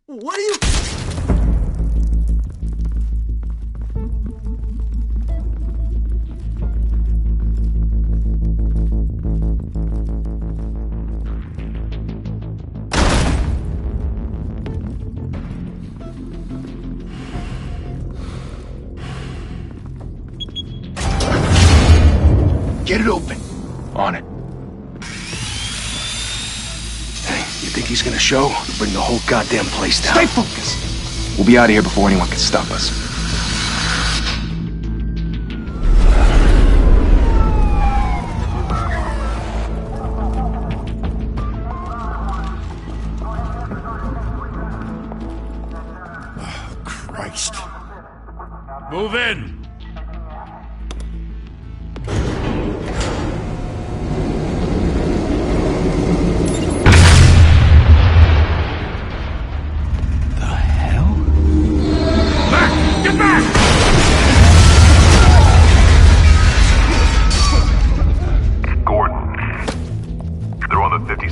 What are you... Get it open. On it. Hey, you think he's gonna show? He'll bring the whole goddamn place down. Stay focused! We'll be out of here before anyone can stop us. Oh, Christ. Move in!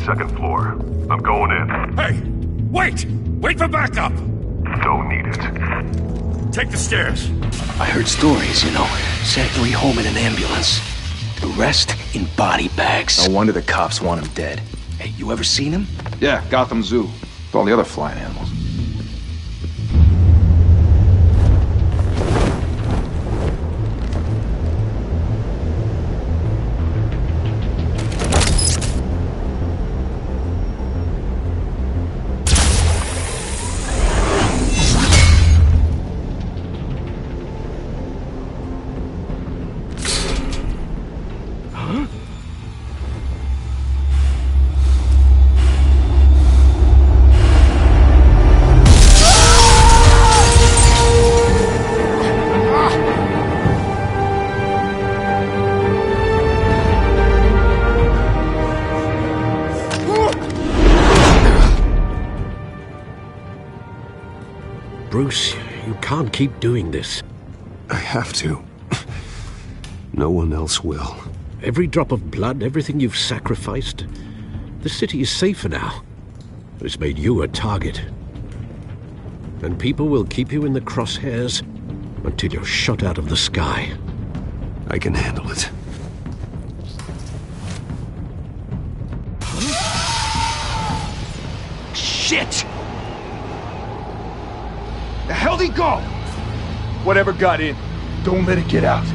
Second floor. I'm going in. Hey! Wait! Wait for backup! Don't need it. Take the stairs. I heard stories, you know. Sent Lee home in an ambulance. The rest in body bags. No wonder the cops want him dead. Hey, you ever seen him? Yeah, Gotham Zoo. With all the other flying animals. Bruce, you can't keep doing this. I have to. No one else will. Every drop of blood, everything you've sacrificed. The city is safer now. It's made you a target. And people will keep you in the crosshairs until you're shot out of the sky. I can handle it. Shit! The hell'd he go? Whatever got in, don't let it get out.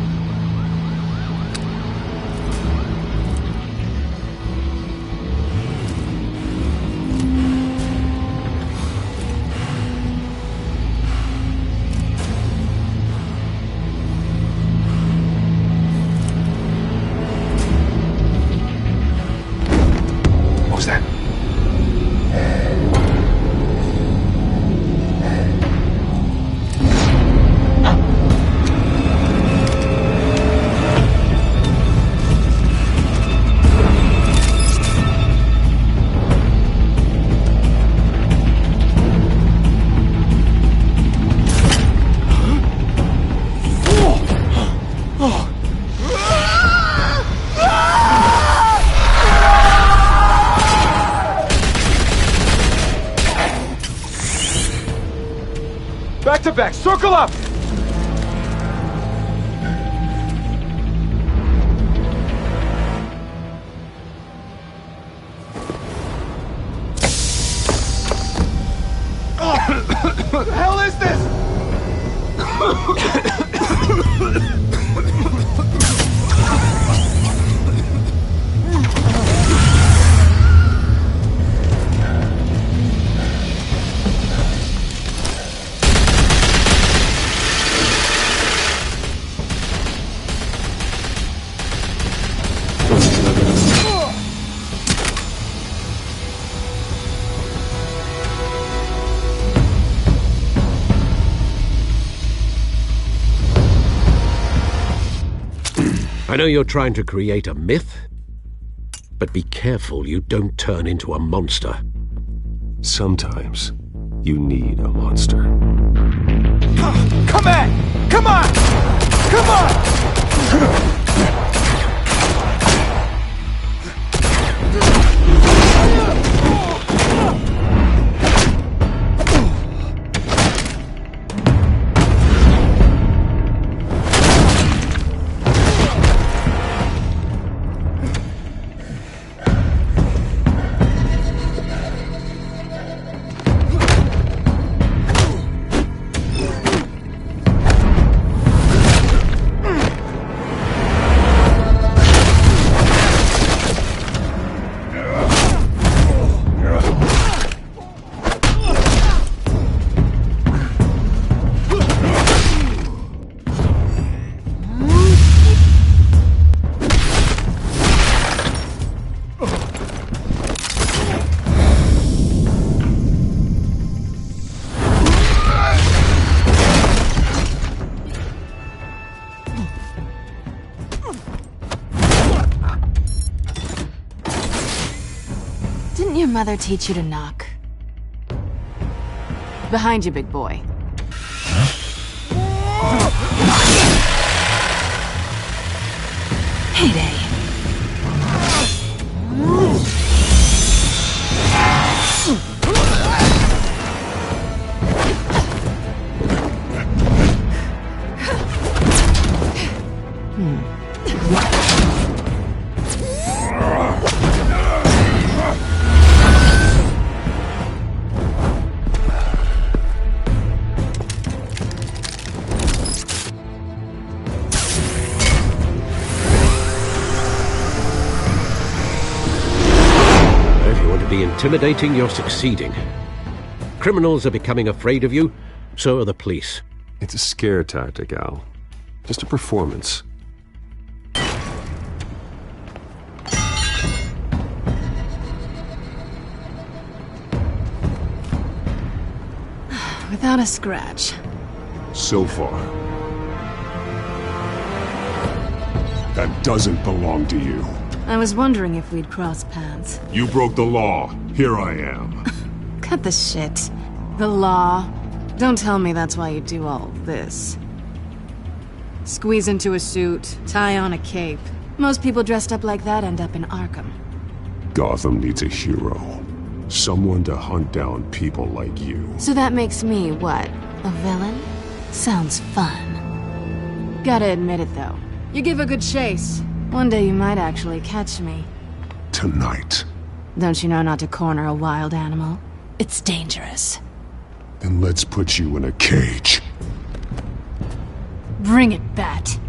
back! Circle up! What the hell is this? I know you're trying to create a myth, but be careful you don't turn into a monster. Sometimes you need a monster. Come on! Come on! Come on! Didn't your mother teach you to knock? Behind you, big boy. Heyday. Intimidating, you're succeeding. Criminals are becoming afraid of you, so are the police. It's a scare tactic, Al. Just a performance. Without a scratch. So far. That doesn't belong to you. I was wondering if we'd cross paths. You broke the law. Here I am. Cut the shit. The law. Don't tell me that's why you do all this. Squeeze into a suit, tie on a cape. Most people dressed up like that end up in Arkham. Gotham needs a hero. Someone to hunt down people like you. So that makes me, what, a villain? Sounds fun. Gotta admit it, though. You give a good chase. One day you might actually catch me. Tonight. Don't you know not to corner a wild animal? It's dangerous. Then let's put you in a cage. Bring it, Bat.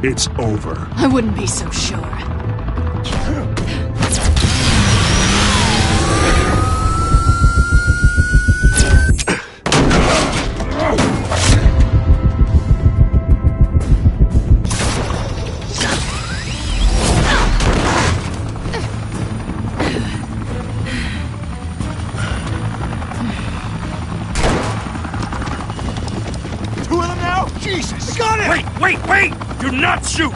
it's over. I wouldn't be so sure. Two of them now? Jesus! Got it! Wait! Do not shoot!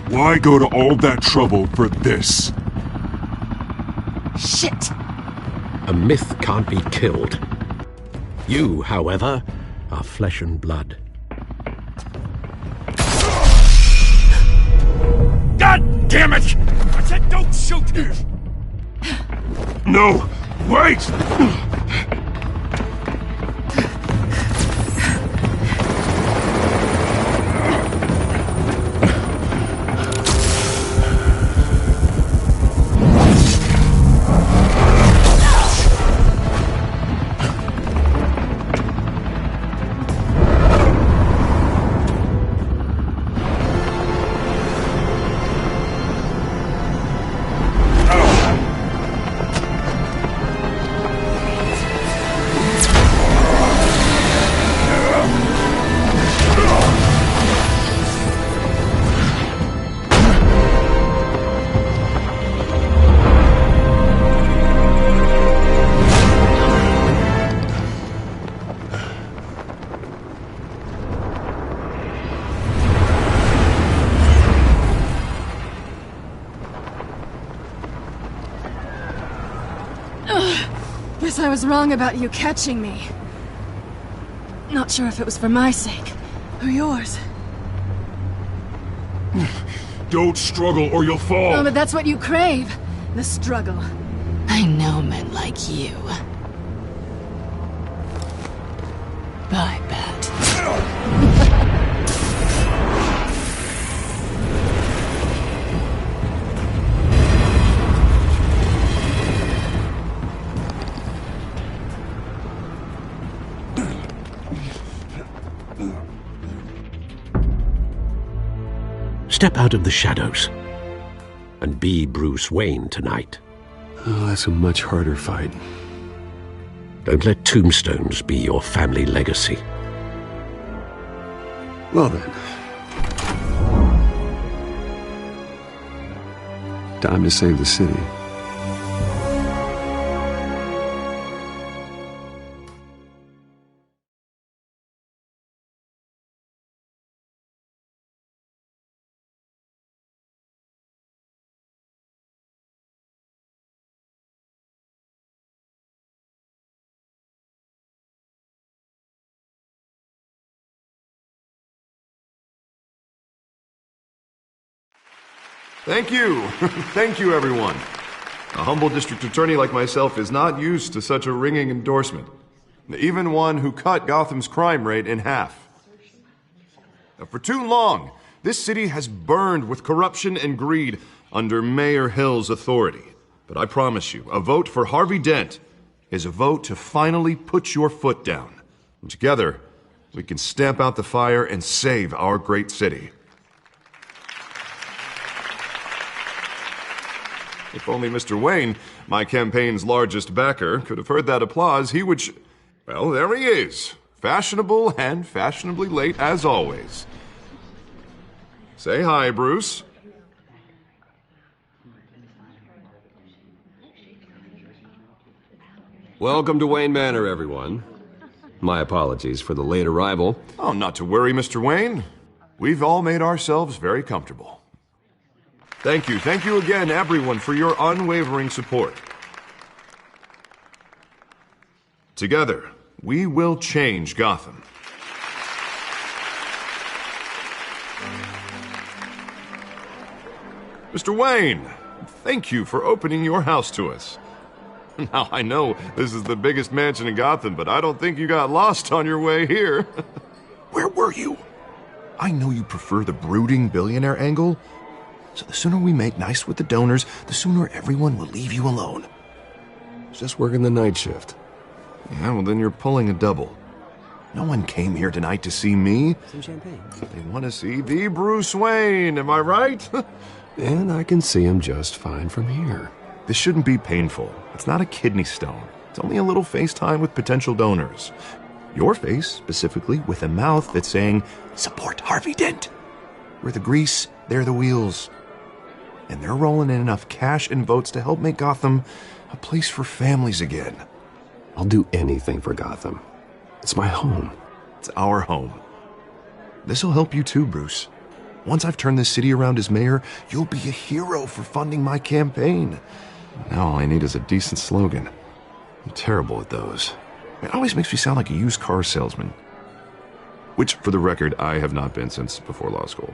Why go to all that trouble for this? Shit! A myth can't be killed. You, however, are flesh and blood. God damn it! I said don't shoot! No! Wait! Guess I was wrong about you catching me. Not sure if it was for my sake, or yours. Don't struggle or you'll fall! Oh, but that's what you crave. The struggle. I know men like you. I bet. Step out of the shadows and be Bruce Wayne tonight. Oh, that's a much harder fight. Don't let tombstones be your family legacy. Well then. Time to save the city. Thank you. Thank you, everyone. A humble district attorney like myself is not used to such a ringing endorsement. Even one who cut Gotham's crime rate in half. For too long, this city has burned with corruption and greed under Mayor Hill's authority. But I promise you, a vote for Harvey Dent is a vote to finally put your foot down. And together, we can stamp out the fire and save our great city. If only Mr. Wayne, my campaign's largest backer, could have heard that applause, he would well, there he is. Fashionable and fashionably late as always. Say hi, Bruce. Welcome to Wayne Manor, everyone. My apologies for the late arrival. Oh, not to worry, Mr. Wayne. We've all made ourselves very comfortable. Thank you again, everyone, for your unwavering support. Together, we will change Gotham. Mr. Wayne, thank you for opening your house to us. Now, I know this is the biggest mansion in Gotham, but I don't think you got lost on your way here. Where were you? I know you prefer the brooding billionaire angle, so the sooner we make nice with the donors, the sooner everyone will leave you alone. Just working the night shift. Yeah, well, then you're pulling a double. No one came here tonight to see me. Some champagne. They want to see the Bruce Wayne, am I right? And I can see him just fine from here. This shouldn't be painful. It's not a kidney stone. It's only a little FaceTime with potential donors. Your face, specifically, with a mouth that's saying, support Harvey Dent. We're the grease, they're the wheels. And they're rolling in enough cash and votes to help make Gotham a place for families again. I'll do anything for Gotham. It's my home. It's our home. This'll help you too, Bruce. Once I've turned this city around as mayor, you'll be a hero for funding my campaign. Now all I need is a decent slogan. I'm terrible at those. It always makes me sound like a used car salesman. Which, for the record, I have not been since before law school.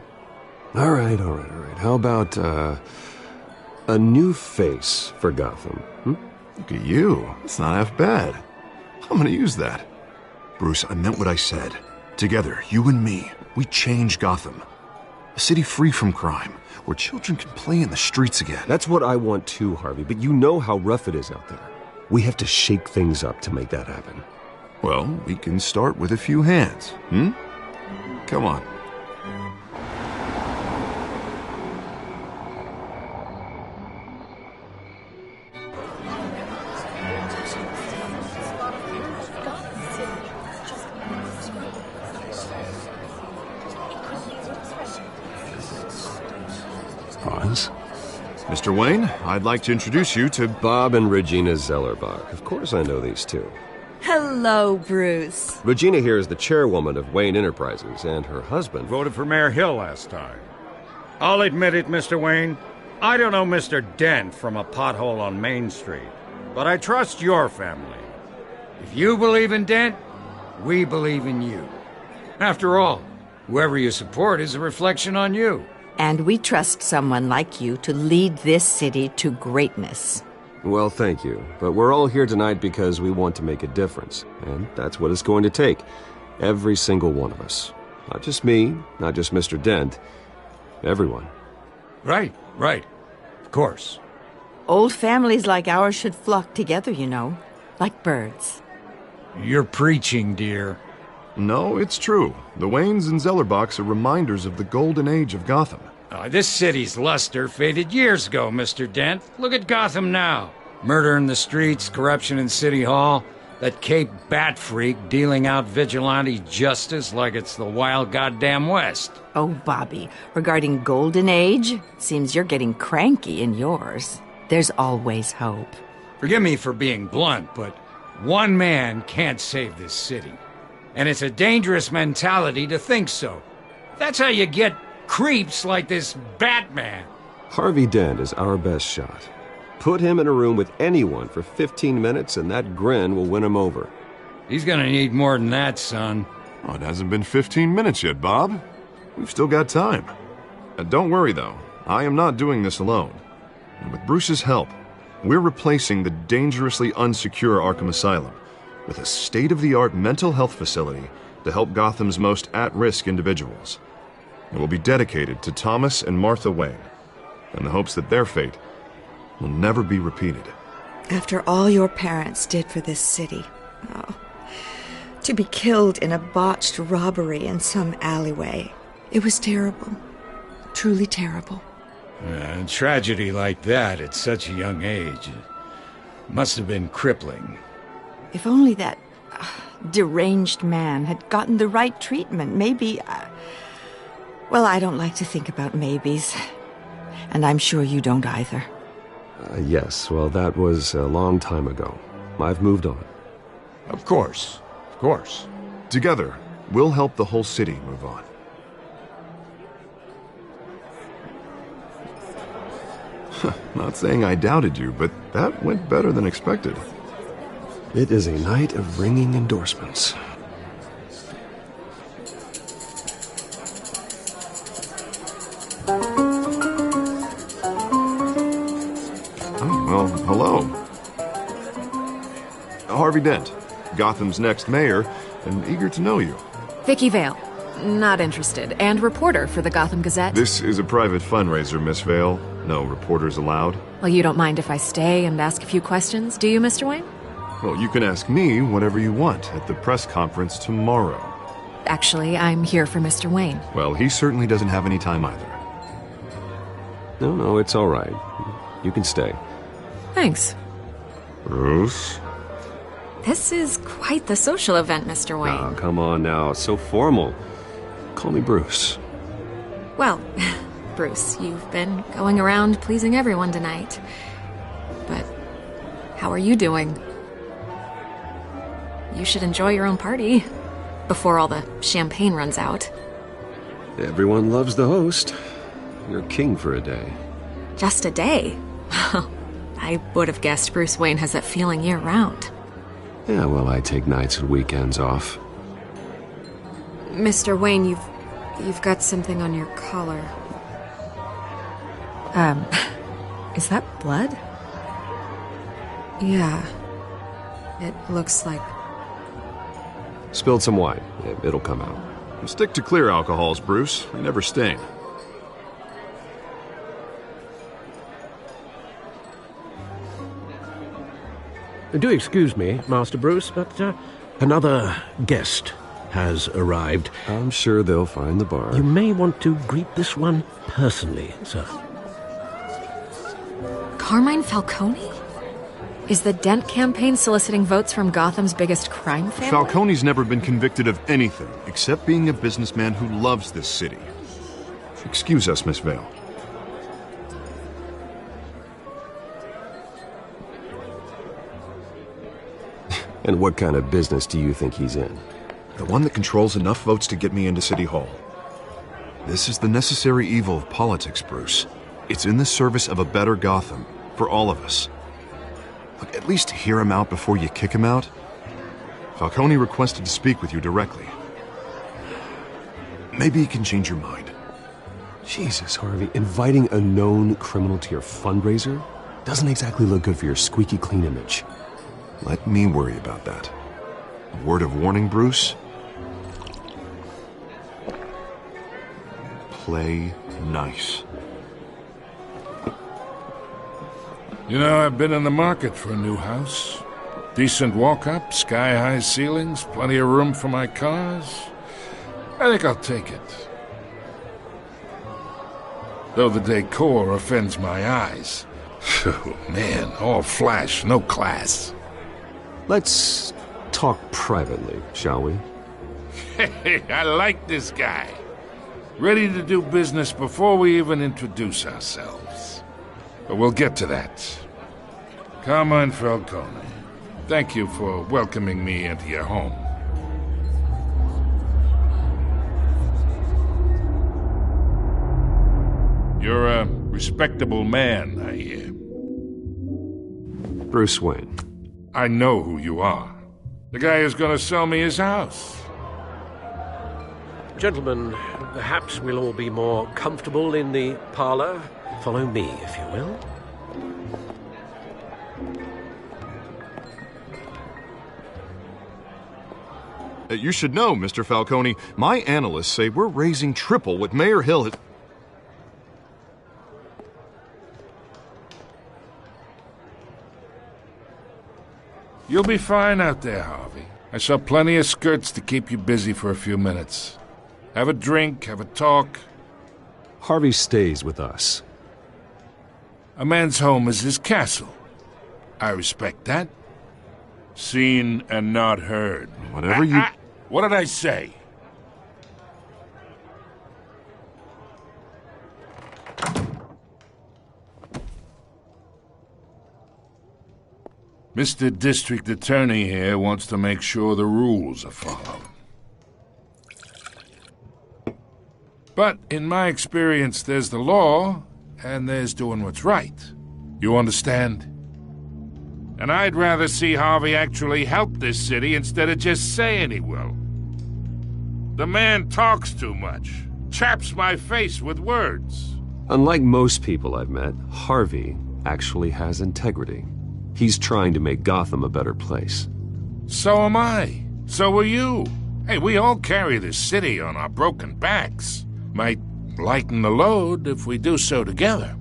All right. How about, a new face for Gotham? Look at you. It's not half bad. I'm gonna use that. Bruce, I meant what I said. Together, you and me, we change Gotham. A city free from crime, where children can play in the streets again. That's what I want too, Harvey, but you know how rough it is out there. We have to shake things up to make that happen. Well, we can start with a few hands, Come on. Pause. Mr. Wayne, I'd like to introduce you to Bob and Regina Zellerbach. Of course I know these two. Hello, Bruce. Regina here is the chairwoman of Wayne Enterprises, and her husband... Voted for Mayor Hill last time. I'll admit it, Mr. Wayne. I don't know Mr. Dent from a pothole on Main Street, but I trust your family. If you believe in Dent, we believe in you. After all, whoever you support is a reflection on you. And we trust someone like you to lead this city to greatness. Well, thank you. But we're all here tonight because we want to make a difference. And that's what it's going to take. Every single one of us. Not just me, not just Mr. Dent. Everyone. Right. Of course. Old families like ours should flock together, you know. Like birds. You're preaching, dear. No, it's true. The Waynes and Zellerbachs are reminders of the golden age of Gotham. This city's luster faded years ago, Mr. Dent. Look at Gotham now. Murder in the streets, corruption in City Hall, that Cape Bat freak dealing out vigilante justice like it's the wild goddamn West. Oh, Bobby, regarding Golden Age, seems you're getting cranky in yours. There's always hope. Forgive me for being blunt, but one man can't save this city. And it's a dangerous mentality to think so. That's how you get creeps like this Batman. Harvey Dent is our best shot. Put him in a room with anyone for 15 minutes and that grin will win him over. He's gonna need more than that, son. Oh, it hasn't been 15 minutes yet, Bob. We've still got time. Don't worry, though. I am not doing this alone. And with Bruce's help, we're replacing the dangerously unsecure Arkham Asylum with a state-of-the-art mental health facility to help Gotham's most at-risk individuals. It will be dedicated to Thomas and Martha Wayne, in the hopes that their fate will never be repeated. After all your parents did for this city, to be killed in a botched robbery in some alleyway, it was terrible. Truly terrible. A tragedy like that at such a young age must have been crippling. If only that deranged man had gotten the right treatment, maybe... Well, I don't like to think about maybes. And I'm sure you don't either. Yes, well, that was a long time ago. I've moved on. Of course. Together, we'll help the whole city move on. Not saying I doubted you, but that went better than expected. It is a night of ringing endorsements. Well, hello. Harvey Dent, Gotham's next mayor, and eager to know you. Vicky Vale. Not interested. And reporter for the Gotham Gazette. This is a private fundraiser, Miss Vale. No reporters allowed. Well, you don't mind if I stay and ask a few questions, do you, Mr. Wayne? Well, you can ask me whatever you want at the press conference tomorrow. Actually, I'm here for Mr. Wayne. Well, he certainly doesn't have any time either. No, it's all right. You can stay. Thanks. Bruce? This is quite the social event, Mr. Wayne. Oh, come on now. It's so formal. Call me Bruce. Well, Bruce, you've been going around pleasing everyone tonight. But how are you doing? You should enjoy your own party before all the champagne runs out. Everyone loves the host. You're king for a day. Just a day? I would have guessed Bruce Wayne has that feeling year-round. Yeah, well, I take nights and weekends off. Mr. Wayne, you've got something on your collar. Is that blood? Yeah. It looks like... Spilled some wine. It'll come out. Stick to clear alcohols, Bruce. They never stain. Do excuse me, Master Bruce, but another guest has arrived. I'm sure they'll find the bar. You may want to greet this one personally, sir. Carmine Falcone? Is the Dent campaign soliciting votes from Gotham's biggest crime family? Falcone's never been convicted of anything except being a businessman who loves this city. Excuse us, Miss Vale. And what kind of business do you think he's in? The one that controls enough votes to get me into City Hall. This is the necessary evil of politics, Bruce. It's in the service of a better Gotham, for all of us. Look, at least hear him out before you kick him out. Falcone requested to speak with you directly. Maybe he can change your mind. Jesus, Harvey, inviting a known criminal to your fundraiser doesn't exactly look good for your squeaky clean image. Let me worry about that. A word of warning, Bruce. Play nice. You know, I've been in the market for a new house. Decent walk-up, sky-high ceilings, plenty of room for my cars. I think I'll take it. Though the decor offends my eyes. Oh, man, all flash, no class. Let's talk privately, shall we? Hey, I like this guy. Ready to do business before we even introduce ourselves. But we'll get to that. Carmine Falcone, thank you for welcoming me into your home. You're a respectable man, I hear. Bruce Wayne. I know who you are. The guy who's gonna sell me his house. Gentlemen, perhaps we'll all be more comfortable in the parlor. Follow me, if you will. You should know, Mr. Falcone, my analysts say we're raising triple what Mayor Hill has... You'll be fine out there, Harvey. I saw plenty of skirts to keep you busy for a few minutes. Have a drink, have a talk. Harvey stays with us. A man's home is his castle. I respect that. Seen and not heard. Whatever you... What did I say? Mr. District Attorney here wants to make sure the rules are followed. But in my experience, there's the law, and there's doing what's right. You understand? And I'd rather see Harvey actually help this city instead of just saying he will. The man talks too much, chaps my face with words. Unlike most people I've met, Harvey actually has integrity. He's trying to make Gotham a better place. So am I. So are you. Hey, we all carry this city on our broken backs. Might lighten the load if we do so together.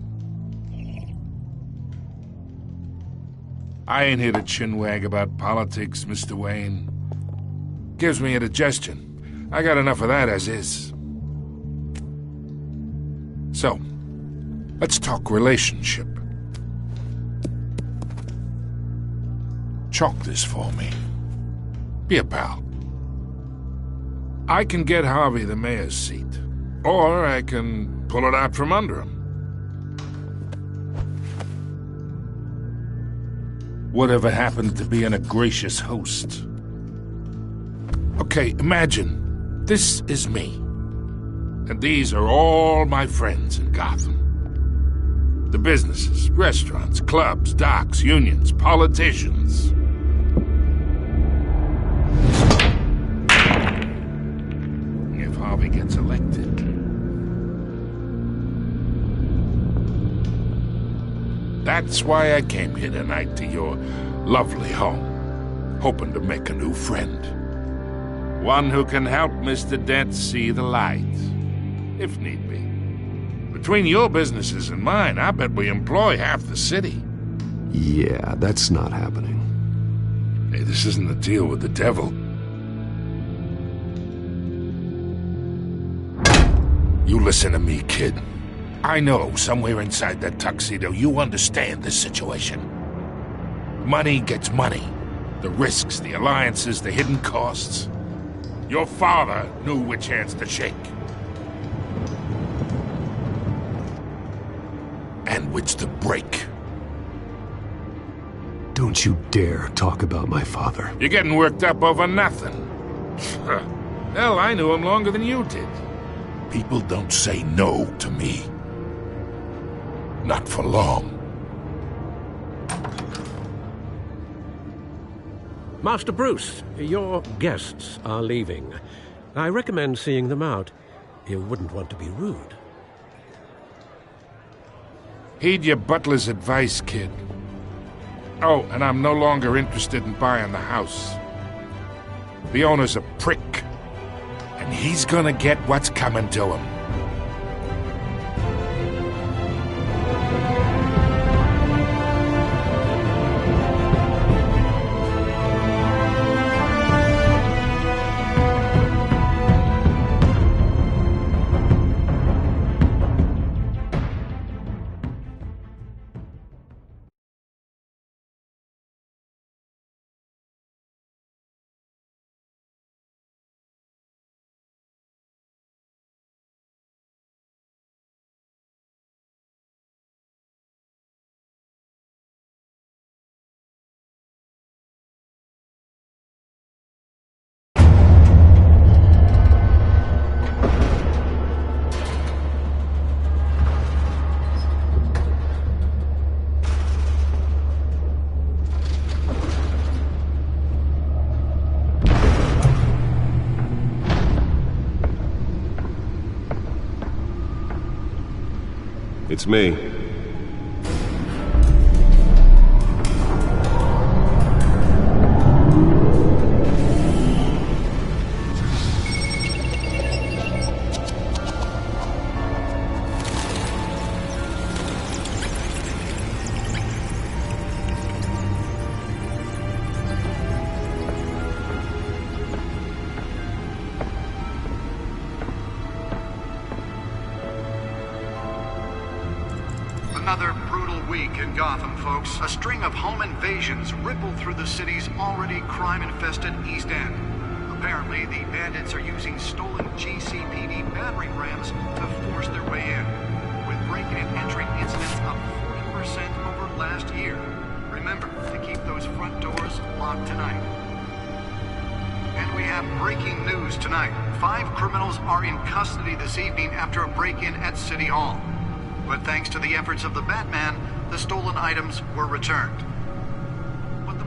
I ain't here to chinwag about politics, Mr. Wayne. Gives me indigestion. I got enough of that as is. So, let's talk relationship. Chalk this for me. Be a pal. I can get Harvey the mayor's seat, or I can pull it out from under him. Whatever happened to being a gracious host? Okay, imagine this is me, and these are all my friends in Gotham. The businesses, restaurants, clubs, docks, unions, politicians. If Harvey gets elected, that's why I came here tonight to your lovely home, hoping to make a new friend. One who can help Mr. Dent see the light, if need be. Between your businesses and mine, I bet we employ half the city. Yeah, that's not happening. Hey, this isn't a deal with the devil. You listen to me, kid. I know somewhere inside that tuxedo you understand this situation. Money gets money. The risks, the alliances, the hidden costs. Your father knew which hands to shake. And which to break. Don't you dare talk about my father. You're getting worked up over nothing. Hell, I knew him longer than you did. People don't say no to me. Not for long. Master Bruce, your guests are leaving. I recommend seeing them out. You wouldn't want to be rude. Heed your butler's advice, kid. Oh, and I'm no longer interested in buying the house. The owner's a prick, and he's gonna get what's coming to him. It's me. Another brutal week in Gotham, folks. A string of home invasions rippled through the city's already crime-infested East End. Apparently, the bandits are using stolen GCPD battering rams to force their way in, with break-in and entry incidents up 40% over last year. Remember to keep those front doors locked tonight. And we have breaking news tonight. 5 criminals are in custody this evening after a break-in at City Hall. But thanks to the efforts of the Batman, the stolen items were returned.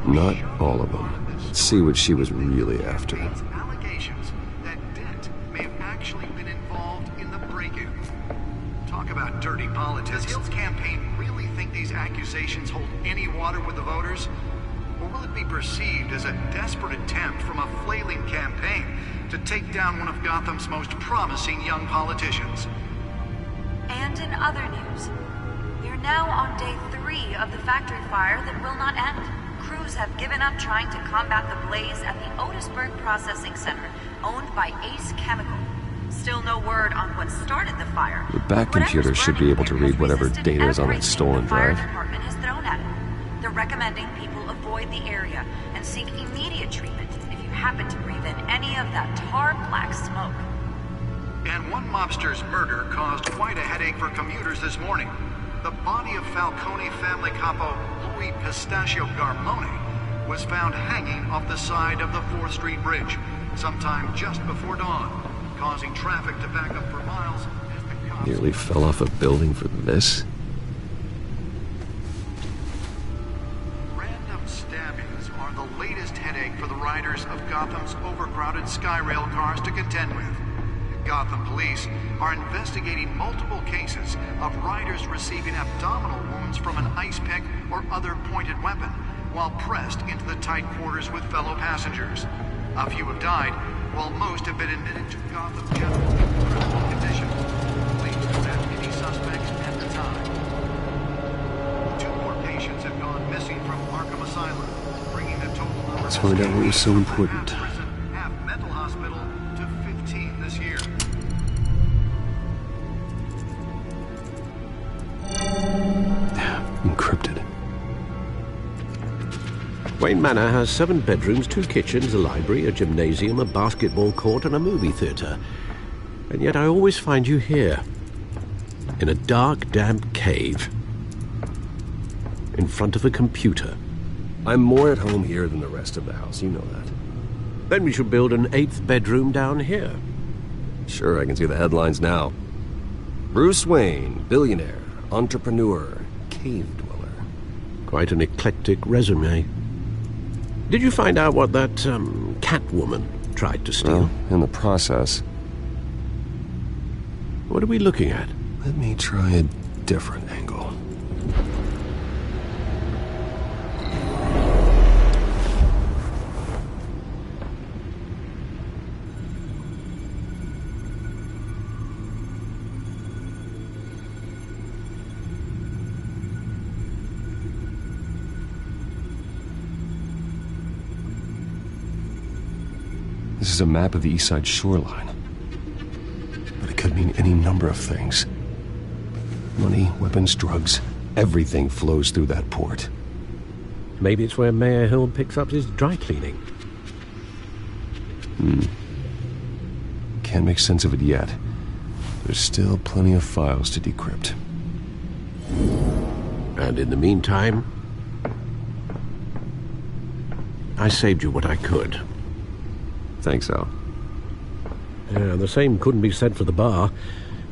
Not all of them. Let's see what she was really after. Allegations that Dent may have actually been involved in the break-in. Talk about dirty politics. Does Hill's campaign really think these these accusations hold any water with the voters? Or will it be perceived as a desperate attempt from a flailing campaign to take down one of Gotham's most promising young politicians? And in other news, we're now on day 3 of the factory fire that will not end. Crews have given up trying to combat the blaze at the Otisburg Processing Center, owned by Ace Chemical. Still no word on what started the fire. The back computer should be able to read whatever data is on that stolen drive. The fire department has thrown at it. They're recommending people avoid the area and seek immediate treatment if you happen to breathe in any of that tar black smoke. And one mobster's murder caused quite a headache for commuters this morning. The body of Falcone family capo Louis Pistachio Garmone was found hanging off the side of the 4th Street Bridge sometime just before dawn, causing traffic to back up for miles as the cops... Nearly fell off a building for this? Random stabbings are the latest headache for the riders of Gotham's overcrowded Skyrail cars to contend with. Gotham police are investigating multiple cases of riders receiving abdominal wounds from an ice pick or other pointed weapon while pressed into the tight quarters with fellow passengers. A few have died, while most have been admitted to Gotham General in critical condition. Police don't have any suspects at the time. 2 more patients have gone missing from Arkham Asylum, bringing the total number... Let's find out what was so important. Half mental hospital to 15 this year. Encrypted. Wayne Manor has 7 bedrooms, 2 kitchens, a library, a gymnasium, a basketball court, and a movie theater. And yet I always find you here, in a dark, damp cave, in front of a computer. I'm more at home here than the rest of the house, you know that. Then we should build an 8th bedroom down here. Sure, I can see the headlines now. Bruce Wayne, billionaire, entrepreneur, cave dweller. Quite an eclectic resume. Did you find out what that, Catwoman tried to steal? Well, in the process. What are we looking at? Let me try a different angle. This is a map of the East Side shoreline. But it could mean any number of things. Money, weapons, drugs, everything flows through that port. Maybe it's where Mayor Hill picks up his dry cleaning. Can't make sense of it yet. There's still plenty of files to decrypt. And in the meantime, I saved you what I could. Thanks, Al. Yeah, the same couldn't be said for the bar.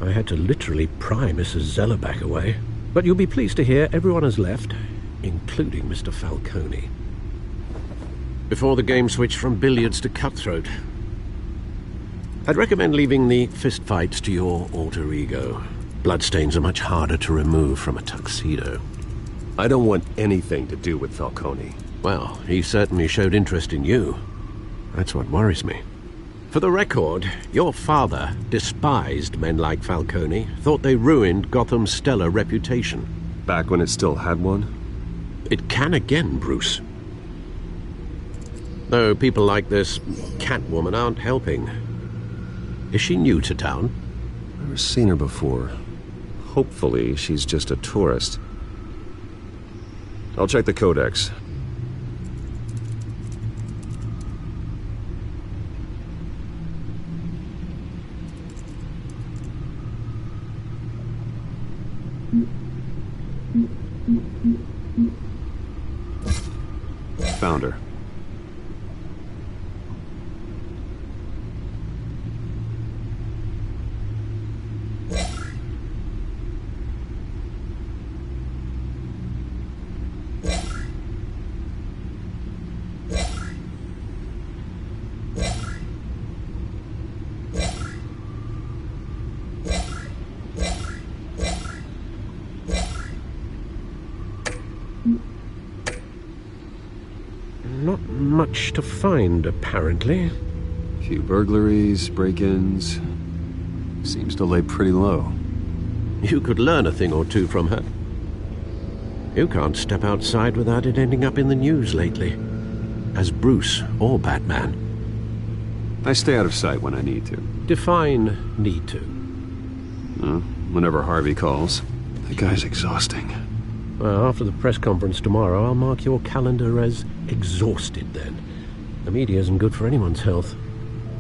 I had to literally pry Mrs. Zellerback away. But you'll be pleased to hear everyone has left, including Mr. Falcone. Before the game switched from billiards to cutthroat. I'd recommend leaving the fistfights to your alter ego. Bloodstains are much harder to remove from a tuxedo. I don't want anything to do with Falcone. Well, he certainly showed interest in you. That's what worries me. For the record, your father despised men like Falcone, thought they ruined Gotham's stellar reputation. Back when it still had one? It can again, Bruce. Though people like this Catwoman aren't helping. Is she new to town? Never seen her before. Hopefully, she's just a tourist. I'll check the codex. Found her. Not much to find, apparently. Few burglaries, break-ins. Seems to lay pretty low. You could learn a thing or two from her. You can't step outside without it ending up in the news lately. As Bruce or Batman. I stay out of sight when I need to. Define need to. Whenever Harvey calls. The guy's exhausting. Well, after the press conference tomorrow, I'll mark your calendar as exhausted then. The media isn't good for anyone's health.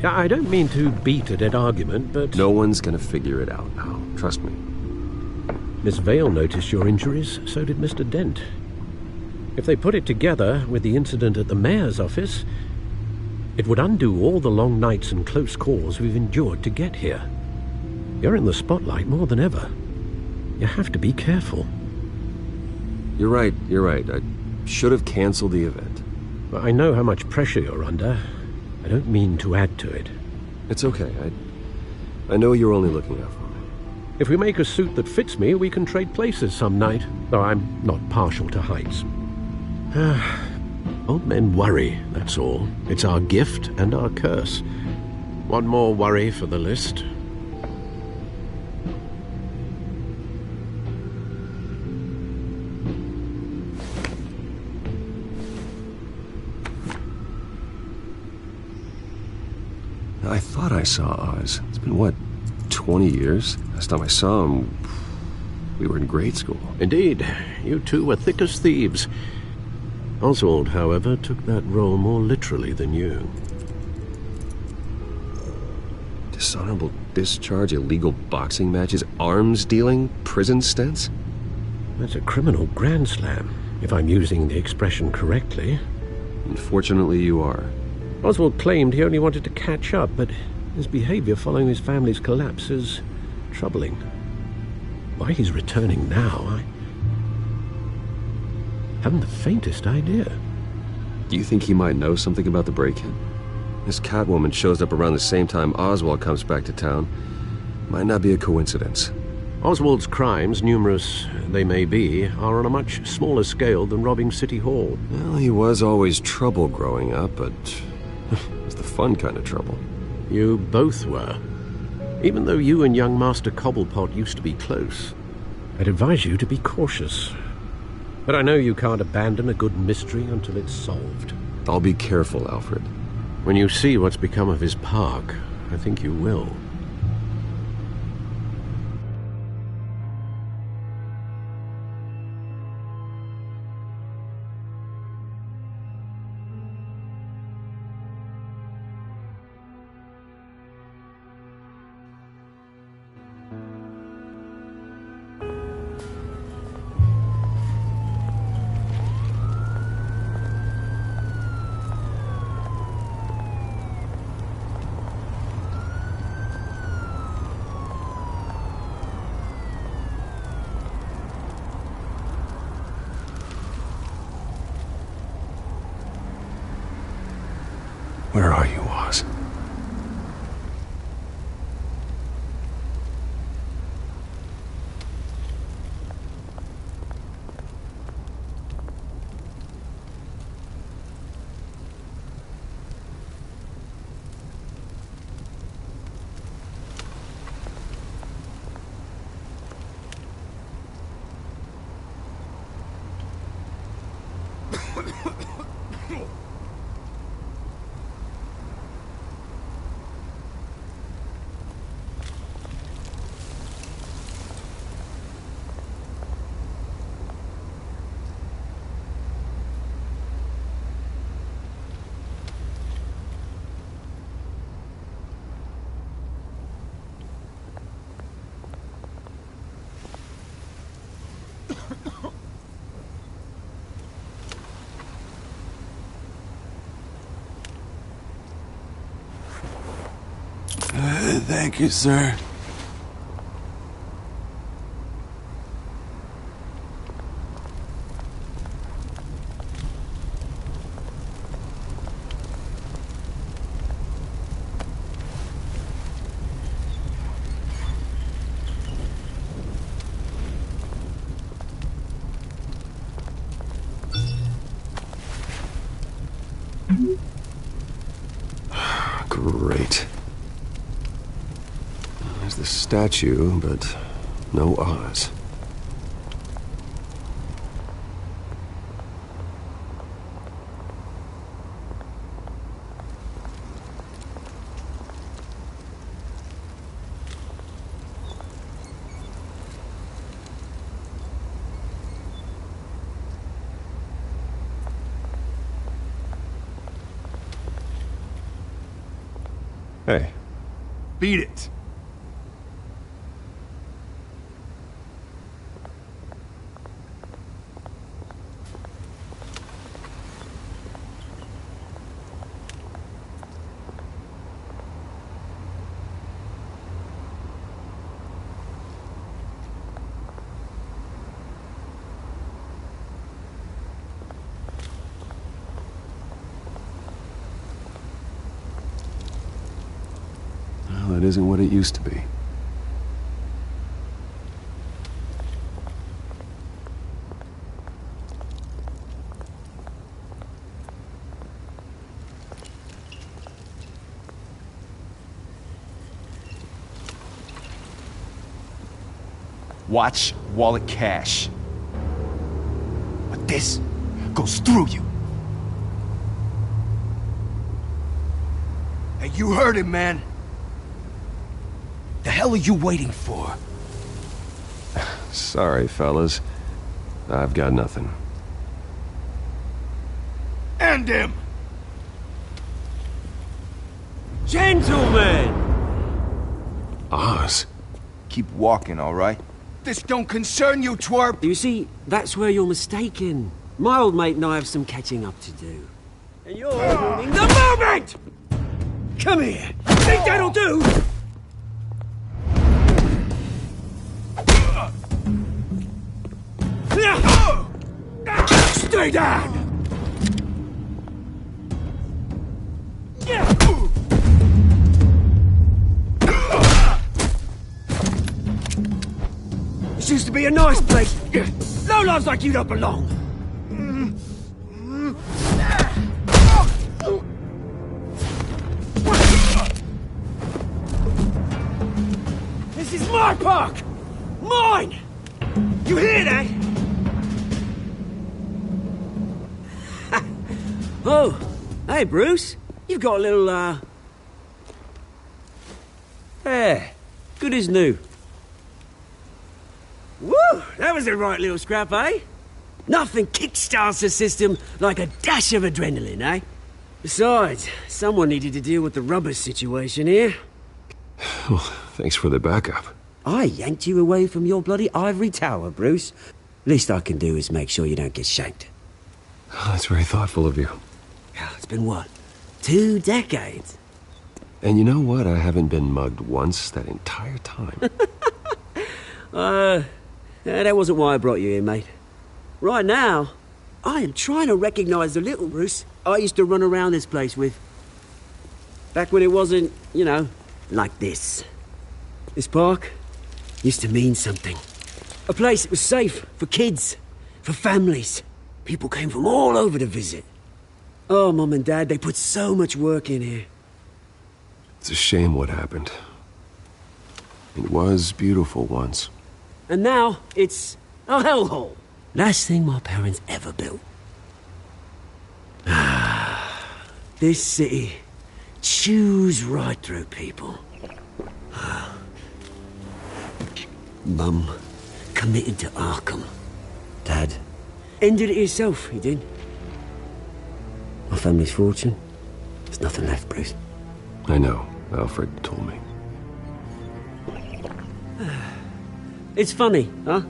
I don't mean to beat a dead argument, but... No one's gonna figure it out now. Trust me. Miss Vale noticed your injuries, so did Mr. Dent. If they put it together with the incident at the mayor's office, it would undo all the long nights and close calls we've endured to get here. You're in the spotlight more than ever. You have to be careful. You're right. I should have canceled the event. Well, I know how much pressure you're under. I don't mean to add to it. It's okay. I know you're only looking out for me. If we make a suit that fits me, we can trade places some night, though I'm not partial to heights. Old men worry, that's all. It's our gift and our curse. One more worry for the list. I thought I saw Oz. It's been, what, 20 years? Last time I saw him, we were in grade school. Indeed. You two were thick as thieves. Oswald, however, took that role more literally than you. Dishonorable discharge, illegal boxing matches, arms dealing, prison stints? That's a criminal grand slam, if I'm using the expression correctly. Unfortunately, you are. Oswald claimed he only wanted to catch up, but his behavior following his family's collapse is troubling. Why he's returning now, I haven't the faintest idea. Do you think he might know something about the break-in? This Catwoman shows up around the same time Oswald comes back to town. Might not be a coincidence. Oswald's crimes, numerous they may be, are on a much smaller scale than robbing City Hall. Well, he was always trouble growing up, but it was the fun kind of trouble. You both were. Even though you and young Master Cobblepot used to be close, I'd advise you to be cautious. But I know you can't abandon a good mystery until it's solved. I'll be careful, Alfred. When you see what's become of his park, I think you will. Where are you, Oz? Thank you, sir. Great. There's the statue, but no Oz. Hey. Beat it. That isn't what it used to be. Watch wallet cash. But this goes through you. Hey, you heard him, man. The hell are you waiting for? Sorry, fellas. I've got nothing. End him! Gentlemen! Oz. Keep walking, all right? This don't concern you, twerp! You see, that's where you're mistaken. My old mate and I have some catching up to do. And you're ruining the moment! Come here! Think that'll do? Stay down! This used to be a nice place. Lowlifes like you don't belong. This is my park! Mine! You hear that? Oh, hey, Bruce. You've got a little, There. Good as new. Woo! That was a right little scrap, eh? Nothing kickstarts the system like a dash of adrenaline, eh? Besides, someone needed to deal with the rubber situation here. Well, thanks for the backup. I yanked you away from your bloody ivory tower, Bruce. Least I can do is make sure you don't get shanked. Oh, that's very thoughtful of you. It's been what? 2 decades? And you know what? I haven't been mugged once that entire time. That wasn't why I brought you here, mate. Right now, I am trying to recognize the little Bruce I used to run around this place with. Back when it wasn't, you know, like this. This park used to mean something. A place that was safe for kids, for families. People came from all over to visit. Oh, Mum and Dad, they put so much work in here. It's a shame what happened. It was beautiful once. And now, it's a hellhole. Last thing my parents ever built. This city chews right through people. Mum committed to Arkham. Dad ended it himself, he did. My family's fortune, there's nothing left, Bruce. I know. Alfred told me. It's funny, huh?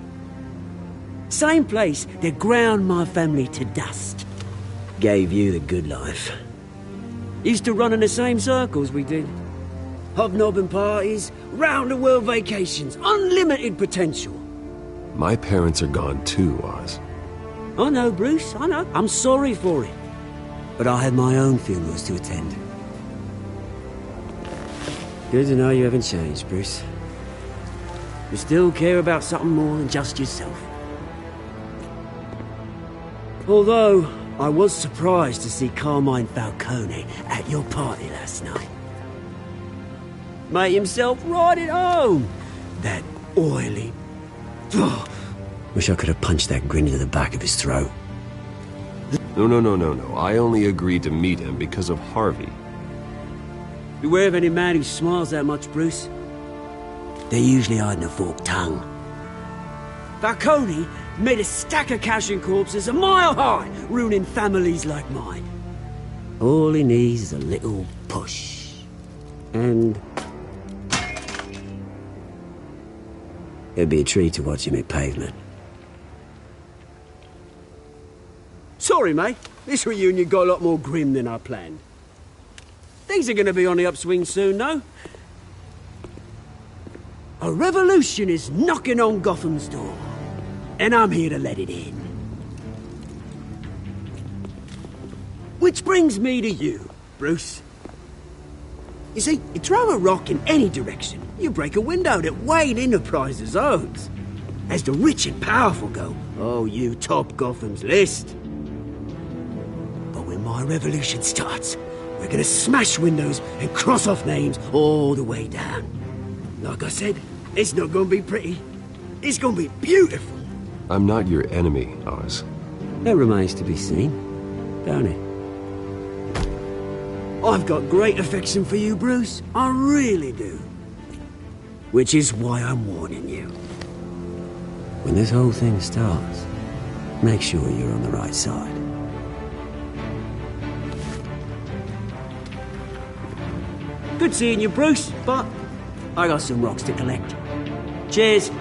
Same place that ground my family to dust. Gave you the good life. Used to run in the same circles we did. Hobnobbing parties, round-the-world vacations, unlimited potential. My parents are gone too, Oz. I know, Bruce, I know. I'm sorry for it. But I had my own funerals to attend. Good to know you haven't changed, Bruce. You still care about something more than just yourself. Although, I was surprised to see Carmine Falcone at your party last night. Made himself right at home. That oily... Oh, wish I could have punched that grin into the back of his throat. No. I only agreed to meet him because of Harvey. Beware of any man who smiles that much, Bruce. They're usually hiding a forked tongue. Falcone made a stack of cash and corpses a mile high, ruining families like mine. All he needs is a little push. And... it'd be a treat to watch him hit pavement. Sorry, mate. This reunion got a lot more grim than I planned. Things are going to be on the upswing soon, though. A revolution is knocking on Gotham's door, and I'm here to let it in. Which brings me to you, Bruce. You see, you throw a rock in any direction, you break a window that Wayne Enterprises owns. As the rich and powerful go, oh, you top Gotham's list. But when my revolution starts, we're gonna smash windows and cross off names all the way down. Like I said, it's not gonna be pretty. It's gonna be beautiful. I'm not your enemy, Oz. That remains to be seen, don't it? I've got great affection for you, Bruce. I really do. Which is why I'm warning you. When this whole thing starts, make sure you're on the right side. Good seeing you, Bruce, but I got some rocks to collect. Cheers.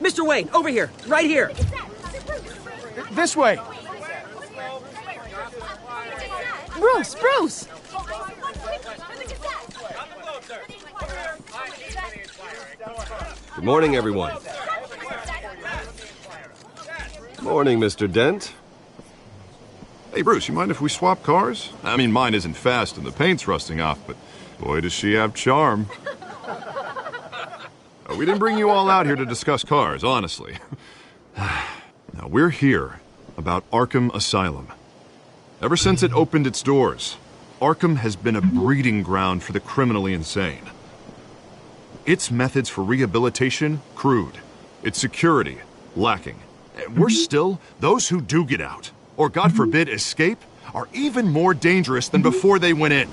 Mr. Wayne, over here, right here. This way. Bruce! Good morning, everyone. Morning, Mr. Dent. Hey, Bruce, you mind if we swap cars? I mean, mine isn't fast and the paint's rusting off, but boy, does she have charm. We didn't bring you all out here to discuss cars, honestly. Now, we're here about Arkham Asylum. Ever since it opened its doors, Arkham has been a breeding ground for the criminally insane. Its methods for rehabilitation, crude. Its security, lacking. And worse still, those who do get out, or God forbid escape, are even more dangerous than before they went in.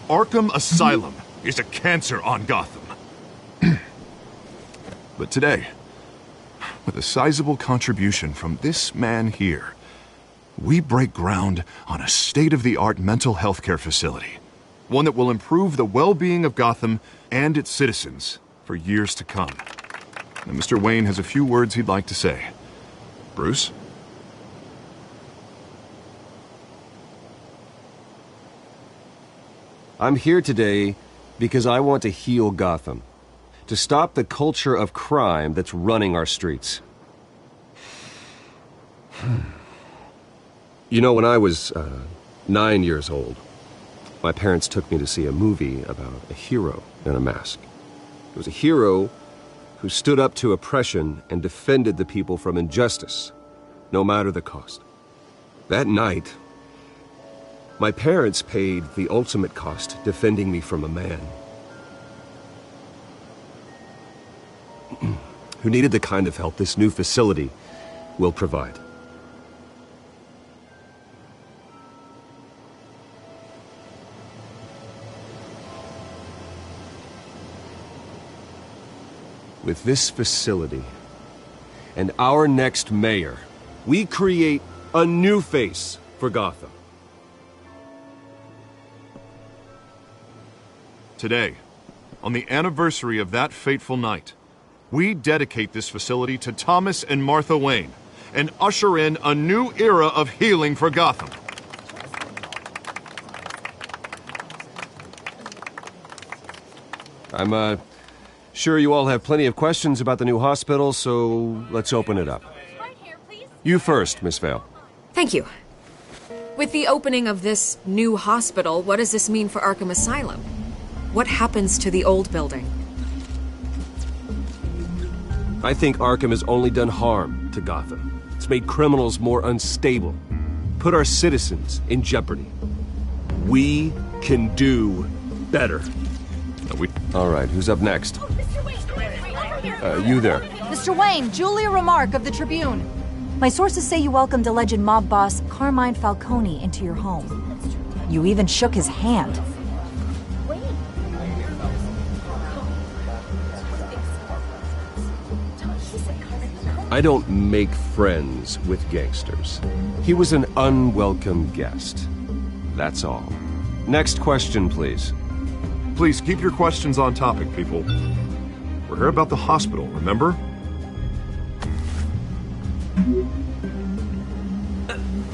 Arkham Asylum is a cancer on Gotham. But today, with a sizable contribution from this man here, we break ground on a state-of-the-art mental health care facility. One that will improve the well-being of Gotham and its citizens for years to come. Now, Mr. Wayne has a few words he'd like to say. Bruce? I'm here today because I want to heal Gotham. To stop the culture of crime that's running our streets. You know, when I was 9 years old, my parents took me to see a movie about a hero in a mask. It was a hero who stood up to oppression and defended the people from injustice, no matter the cost. That night, my parents paid the ultimate cost defending me from a man who needed the kind of help this new facility will provide. With this facility and our next mayor, we create a new face for Gotham. Today, on the anniversary of that fateful night, we dedicate this facility to Thomas and Martha Wayne and usher in a new era of healing for Gotham. I'm sure you all have plenty of questions about the new hospital, so let's open it up. You first, Miss Vale. Thank you. With the opening of this new hospital, what does this mean for Arkham Asylum? What happens to the old building? I think Arkham has only done harm to Gotham. It's made criminals more unstable, put our citizens in jeopardy. We can do better. All right, who's up next? You there. Mr. Wayne, Julia Remark of the Tribune. My sources say you welcomed alleged mob boss Carmine Falcone into your home. You even shook his hand. I don't make friends with gangsters. He was an unwelcome guest. That's all. Next question, please. Please keep your questions on topic, people. We're here about the hospital, remember?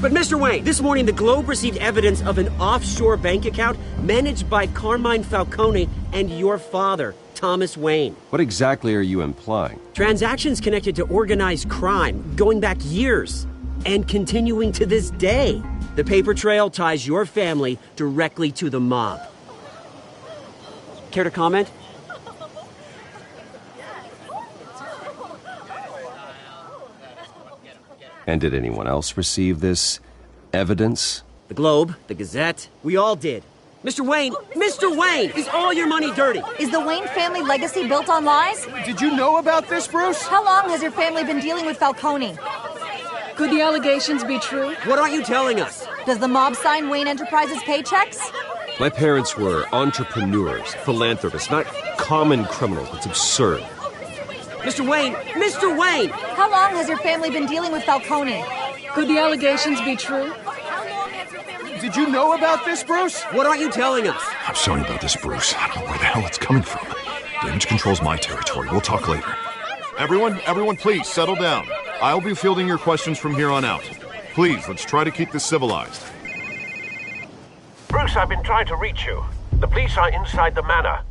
But Mr. Wayne, this morning the Globe received evidence of an offshore bank account managed by Carmine Falcone and your father, Thomas Wayne. What exactly are you implying? Transactions connected to organized crime, going back years, and continuing to this day. The paper trail ties your family directly to the mob. Care to comment? And did anyone else receive this evidence? The Globe, the Gazette, we all did. Mr. Wayne, is all your money dirty? Is the Wayne family legacy built on lies? Did you know about this, Bruce? How long has your family been dealing with Falcone? Could the allegations be true? What aren't you telling us? Does the mob sign Wayne Enterprises paychecks? My parents were entrepreneurs, philanthropists, not common criminals. It's absurd. Mr. Wayne! How long has your family been dealing with Falcone? Could the allegations be true? Did you know about this, Bruce? What aren't you telling us? I'm sorry about this, Bruce. I don't know where the hell it's coming from. Damage control's my territory. We'll talk later. Everyone, please, settle down. I'll be fielding your questions from here on out. Please, let's try to keep this civilized. Bruce, I've been trying to reach you. The police are inside the manor.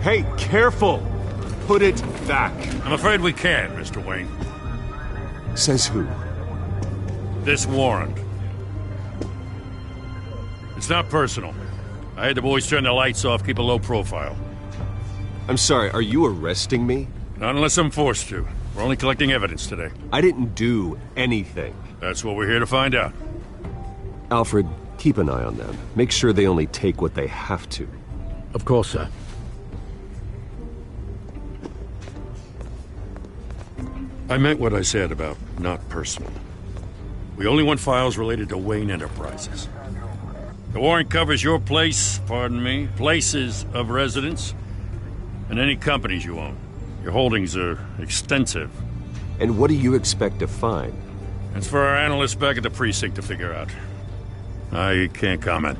Hey, careful! Put it back. I'm afraid we can't, Mr. Wayne. Says who? This warrant. It's not personal. I had the boys turn the lights off, keep a low profile. I'm sorry, are you arresting me? Not unless I'm forced to. We're only collecting evidence today. I didn't do anything. That's what we're here to find out. Alfred, keep an eye on them. Make sure they only take what they have to. Of course, sir. I meant what I said about not personal. We only want files related to Wayne Enterprises. The warrant covers your places of residence, and any companies you own. Your holdings are extensive. And what do you expect to find? It's for our analysts back at the precinct to figure out. I can't comment.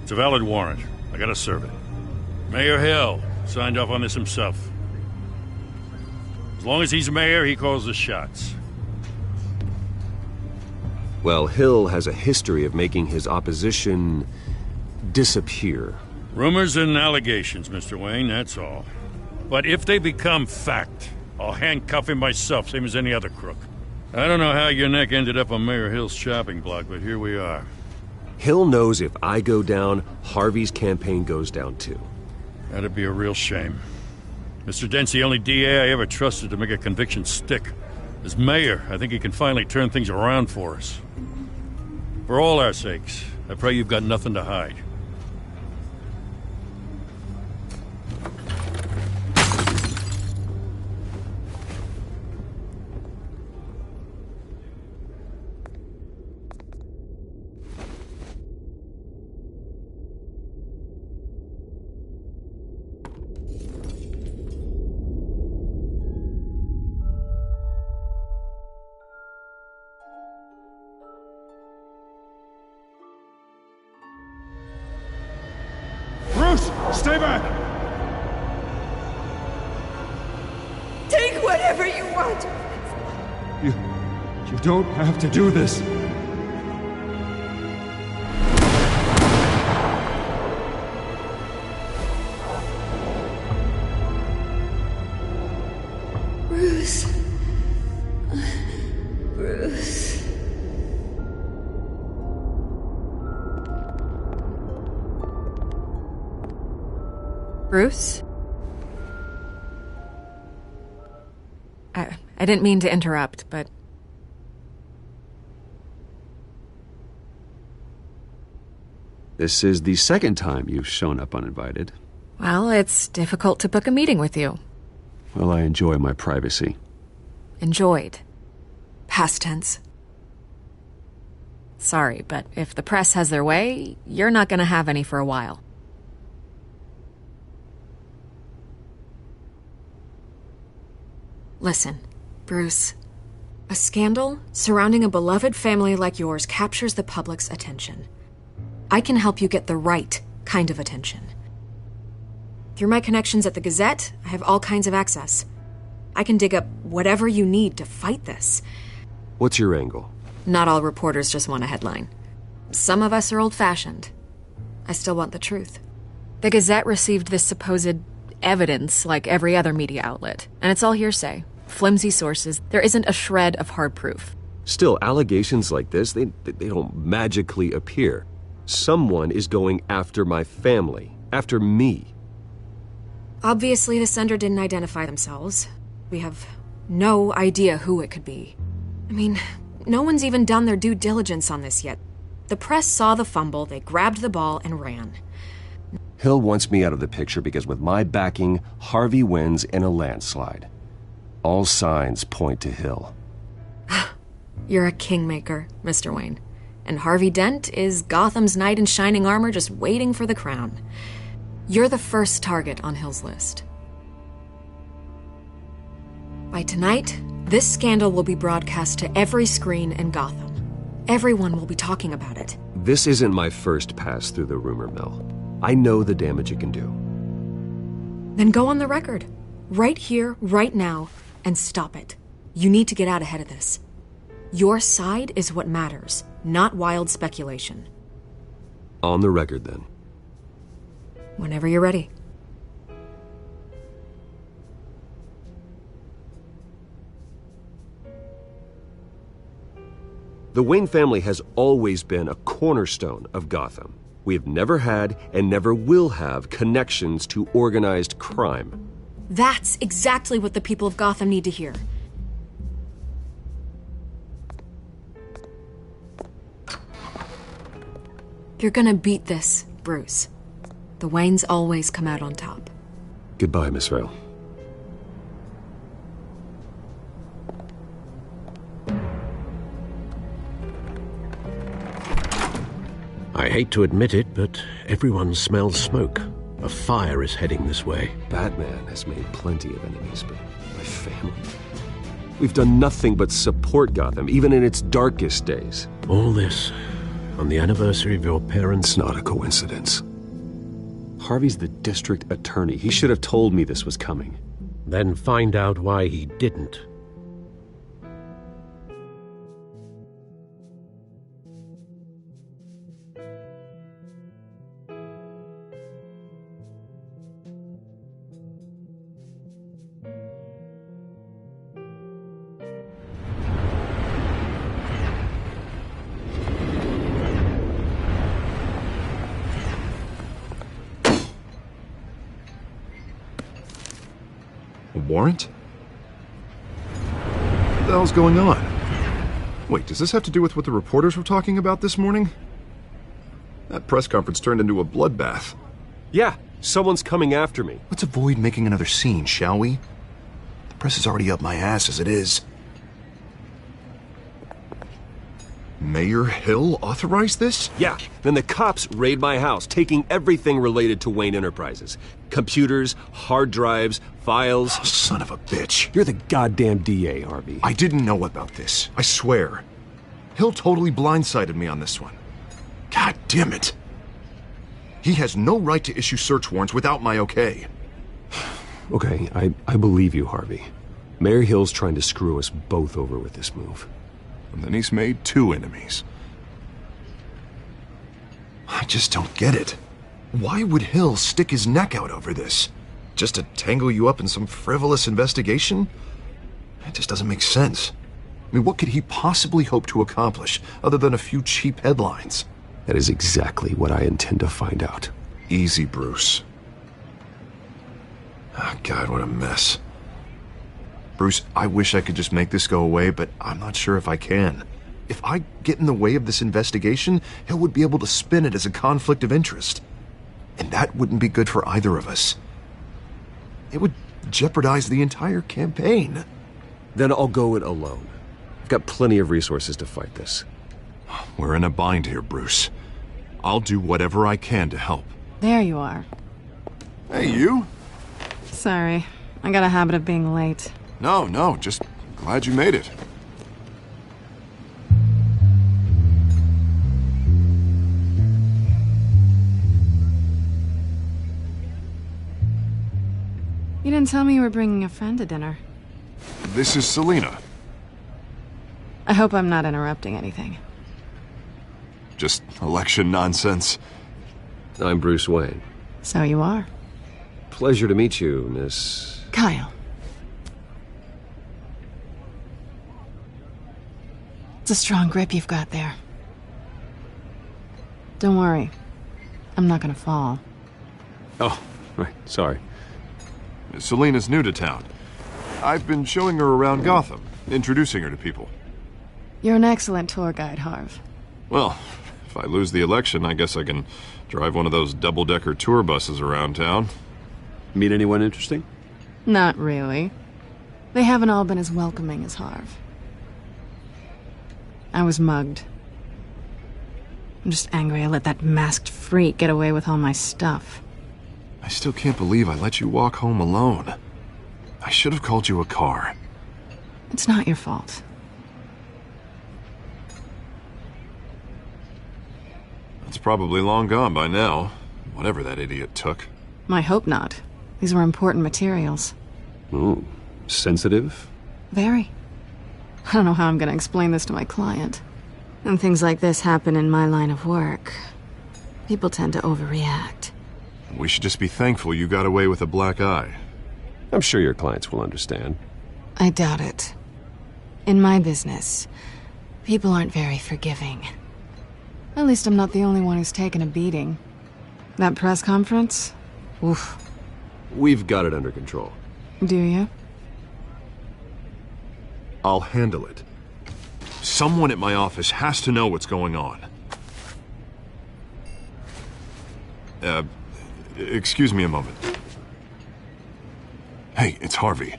It's a valid warrant. I gotta serve it. Mayor Hill signed off on this himself. As long as he's mayor, he calls the shots. Well, Hill has a history of making his opposition disappear. Rumors and allegations, Mr. Wayne, that's all. But if they become fact, I'll handcuff him myself, same as any other crook. I don't know how your neck ended up on Mayor Hill's shopping block, but here we are. Hill knows if I go down, Harvey's campaign goes down too. That'd be a real shame. Mr. Dent's the only DA I ever trusted to make a conviction stick. As mayor, I think he can finally turn things around for us. For all our sakes, I pray you've got nothing to hide. Stay back! Take whatever you want! You don't have to do this. Bruce. Bruce. Bruce? I didn't mean to interrupt, but... This is the second time you've shown up uninvited. Well, it's difficult to book a meeting with you. Well, I enjoy my privacy. Enjoyed. Past tense. Sorry, but if the press has their way, you're not gonna have any for a while. Listen, Bruce. A scandal surrounding a beloved family like yours captures the public's attention. I can help you get the right kind of attention. Through my connections at the Gazette, I have all kinds of access. I can dig up whatever you need to fight this. What's your angle? Not all reporters just want a headline. Some of us are old-fashioned. I still want the truth. The Gazette received this supposed evidence like every other media outlet, and it's all hearsay. Flimsy sources. There isn't a shred of hard proof. Still, allegations like this, they don't magically appear. Someone is going after my family, after me. Obviously, the sender didn't identify themselves. We have no idea who it could be. I mean, no one's even done their due diligence on this yet. The press saw the fumble, they grabbed the ball and ran. Hill wants me out of the picture because with my backing, Harvey wins in a landslide. All signs point to Hill. You're a kingmaker, Mr. Wayne. And Harvey Dent is Gotham's knight in shining armor just waiting for the crown. You're the first target on Hill's list. By tonight, this scandal will be broadcast to every screen in Gotham. Everyone will be talking about it. This isn't my first pass through the rumor mill. I know the damage it can do. Then go on the record. Right here, right now, and stop it. You need to get out ahead of this. Your side is what matters, not wild speculation. On the record, then. Whenever you're ready. The Wayne family has always been a cornerstone of Gotham. We have never had and never will have connections to organized crime. That's exactly what the people of Gotham need to hear. You're gonna beat this, Bruce. The Waynes always come out on top. Goodbye, Miss Vale. I hate to admit it, but everyone smells smoke. A fire is heading this way. Batman has made plenty of enemies, but my family... We've done nothing but support Gotham, even in its darkest days. All this on the anniversary of your parents'... It's not a coincidence. Harvey's the district attorney. He should have told me this was coming. Then find out why he didn't. A warrant? What the hell's going on? Wait, does this have to do with what the reporters were talking about this morning? That press conference turned into a bloodbath. Yeah, someone's coming after me. Let's avoid making another scene, shall we? The press is already up my ass as it is. Mayor Hill authorized this? Yeah, then the cops raid my house, taking everything related to Wayne Enterprises. Computers, hard drives, files. Oh, son of a bitch. You're the goddamn DA, Harvey. I didn't know about this. I swear. Hill totally blindsided me on this one. God damn it. He has no right to issue search warrants without my okay. Okay, I believe you, Harvey. Mayor Hill's trying to screw us both over with this move. And then he's made 2 enemies. I just don't get it. Why would Hill stick his neck out over this? Just to tangle you up in some frivolous investigation? It just doesn't make sense. I mean, what could he possibly hope to accomplish other than a few cheap headlines? That is exactly what I intend to find out. Easy, Bruce. Oh, God, what a mess. Bruce, I wish I could just make this go away, but I'm not sure if I can. If I get in the way of this investigation, Hill would be able to spin it as a conflict of interest. And that wouldn't be good for either of us. It would jeopardize the entire campaign. Then I'll go it alone. I've got plenty of resources to fight this. We're in a bind here, Bruce. I'll do whatever I can to help. There you are. Hey, you? Sorry. I got a habit of being late. No, just glad you made it. You didn't tell me you were bringing a friend to dinner. This is Selina. I hope I'm not interrupting anything. Just election nonsense. I'm Bruce Wayne. So you are. Pleasure to meet you, Miss... Kyle. It's a strong grip you've got there. Don't worry. I'm not gonna fall. Oh, right. Sorry. Selina's new to town. I've been showing her around Gotham, introducing her to people. You're an excellent tour guide, Harv. Well, if I lose the election, I guess I can drive one of those double-decker tour buses around town. Meet anyone interesting? Not really. They haven't all been as welcoming as Harv. I was mugged. I'm just angry I let that masked freak get away with all my stuff. I still can't believe I let you walk home alone. I should have called you a car. It's not your fault. It's probably long gone by now, whatever that idiot took. I hope not. These were important materials. Ooh, sensitive? Very. I don't know how I'm gonna explain this to my client. And things like this happen in my line of work. People tend to overreact. We should just be thankful you got away with a black eye. I'm sure your clients will understand. I doubt it. In my business, people aren't very forgiving. At least I'm not the only one who's taken a beating. That press conference? Oof. We've got it under control. Do you? I'll handle it. Someone at my office has to know what's going on. Excuse me a moment. Hey, it's Harvey.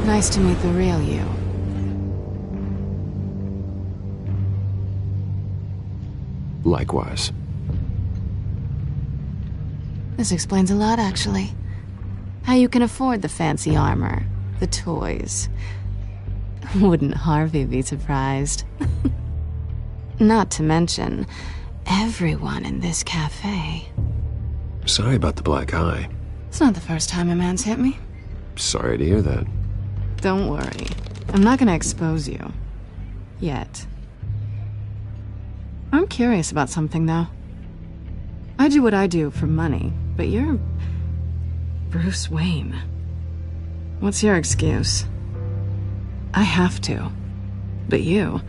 Nice to meet the real you. Likewise. This explains a lot, actually. How you can afford the fancy armor, the toys. Wouldn't Harvey be surprised? Not to mention, everyone in this cafe. Sorry about the black eye. It's not the first time a man's hit me. Sorry to hear that. Don't worry. I'm not gonna expose you. Yet. I'm curious about something, though. I do what I do for money, but you're... Bruce Wayne. What's your excuse? I have to. But you...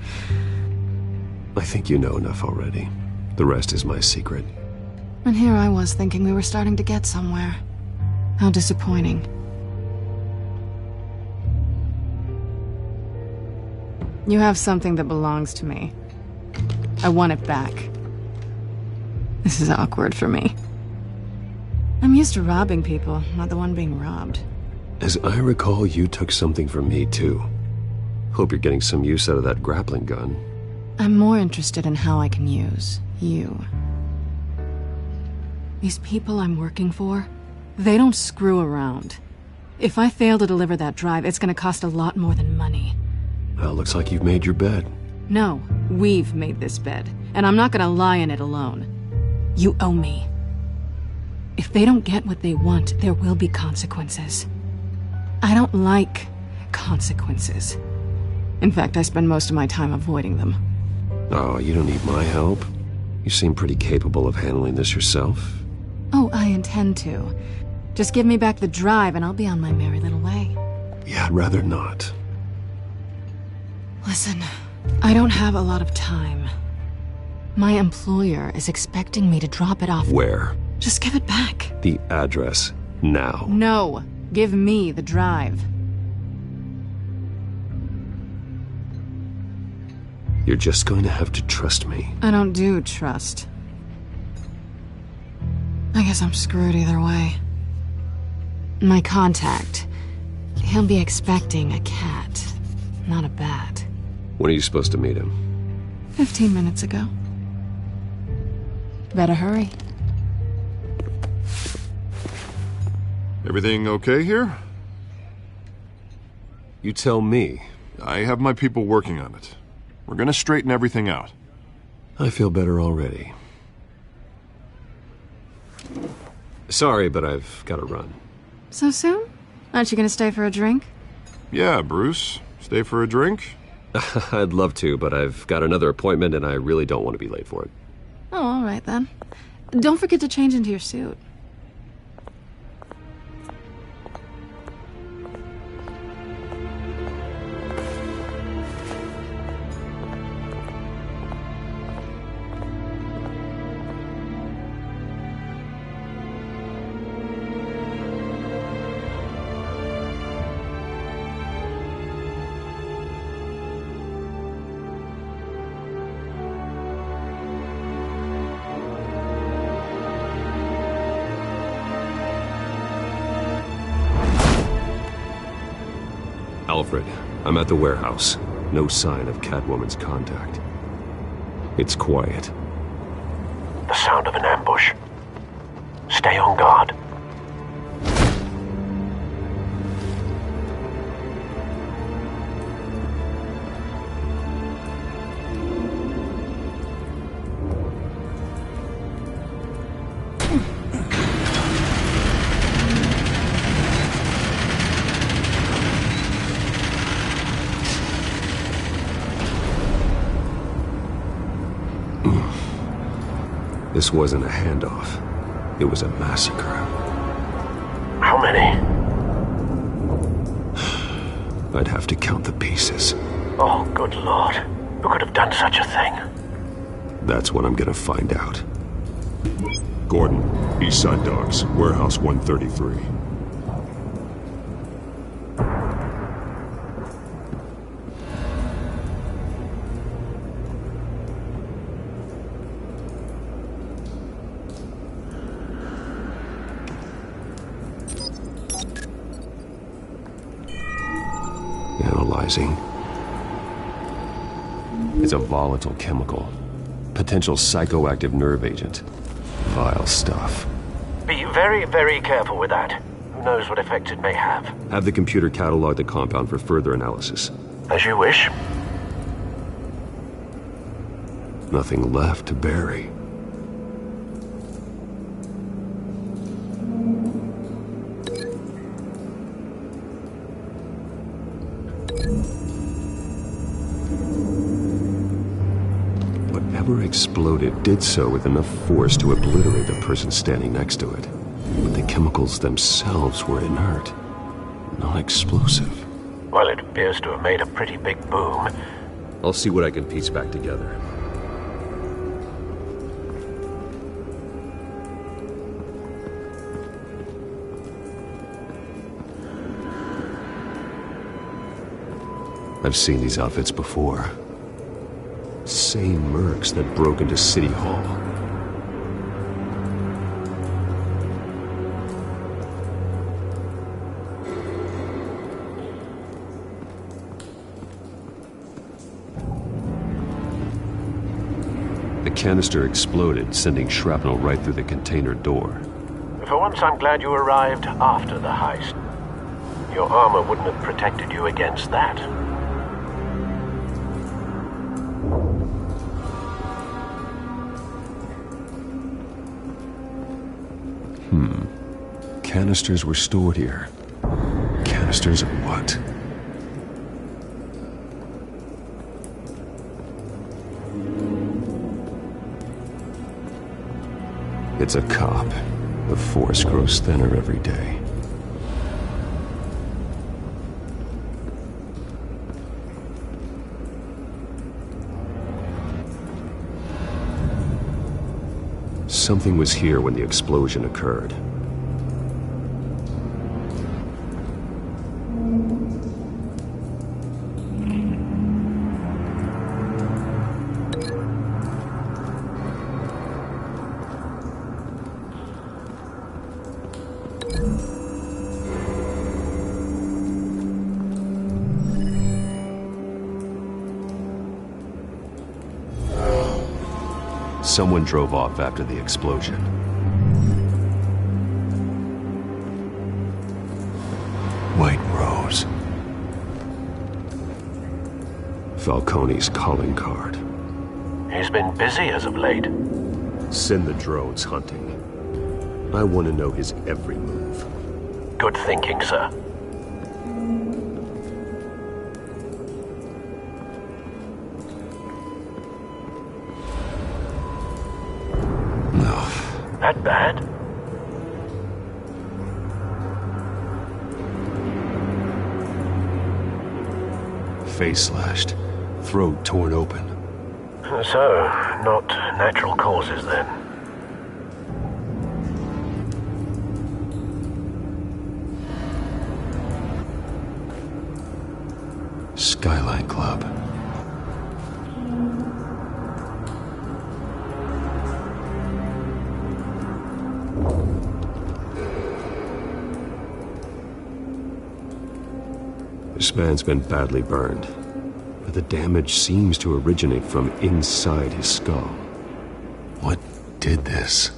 I think you know enough already. The rest is my secret. And here I was thinking we were starting to get somewhere. How disappointing. You have something that belongs to me. I want it back. This is awkward for me. I'm used to robbing people, not the one being robbed. As I recall, you took something from me, too. Hope you're getting some use out of that grappling gun. I'm more interested in how I can use you. These people I'm working for, they don't screw around. If I fail to deliver that drive, it's gonna cost a lot more than money. Well, looks like you've made your bed. No, we've made this bed, and I'm not gonna lie in it alone. You owe me. If they don't get what they want, there will be consequences. I don't like consequences. In fact, I spend most of my time avoiding them. Oh, you don't need my help. You seem pretty capable of handling this yourself. Oh, I intend to. Just give me back the drive and I'll be on my merry little way. Yeah, I'd rather not. Listen, I don't have a lot of time. My employer is expecting me to drop it off. Where? Just give it back. The address, now. No, give me the drive. You're just going to have to trust me. I don't do trust. I guess I'm screwed either way. My contact, he'll be expecting a cat, not a bat. When are you supposed to meet him? 15 minutes ago. Better hurry. Everything okay here? You tell me. I have my people working on it. We're gonna straighten everything out. I feel better already. Sorry, but I've got to run. So soon? Aren't you gonna stay for a drink? Yeah, Bruce. Stay for a drink? I'd love to, but I've got another appointment and I really don't want to be late for it. Oh, all right then. Don't forget to change into your suit. Alfred, I'm at the warehouse. No sign of Catwoman's contact. It's quiet. The sound of an ambush. Stay on guard. This wasn't a handoff. It was a massacre. How many? I'd have to count the pieces. Oh, good lord. Who could have done such a thing? That's what I'm gonna find out. Gordon, Eastside Dogs, Warehouse 133. Analyzing. It's a volatile chemical. Potential psychoactive nerve agent. Vile stuff. Be very, very careful with that. Who knows what effects it may have. Have the computer catalog the compound for further analysis. As you wish. Nothing left to bury. What Whatever exploded did so with enough force to obliterate the person standing next to it. But the chemicals themselves were inert, not explosive. Well, it appears to have made a pretty big boom. I'll see what I can piece back together. I've seen these outfits before. Same mercs that broke into City Hall. The canister exploded, sending shrapnel right through the container door. For once, I'm glad you arrived after the heist. Your armor wouldn't have protected you against that. Canisters were stored here. Canisters of what? It's a cop. The force grows thinner every day. Something was here when the explosion occurred. Someone drove off after the explosion. White Rose. Falcone's calling card. He's been busy as of late. Send the drones hunting. I want to know his every move. Good thinking, sir. That bad? Face slashed, throat torn open. So, not natural causes then. Skyline Club. This man's been badly burned, but the damage seems to originate from inside his skull. What did this?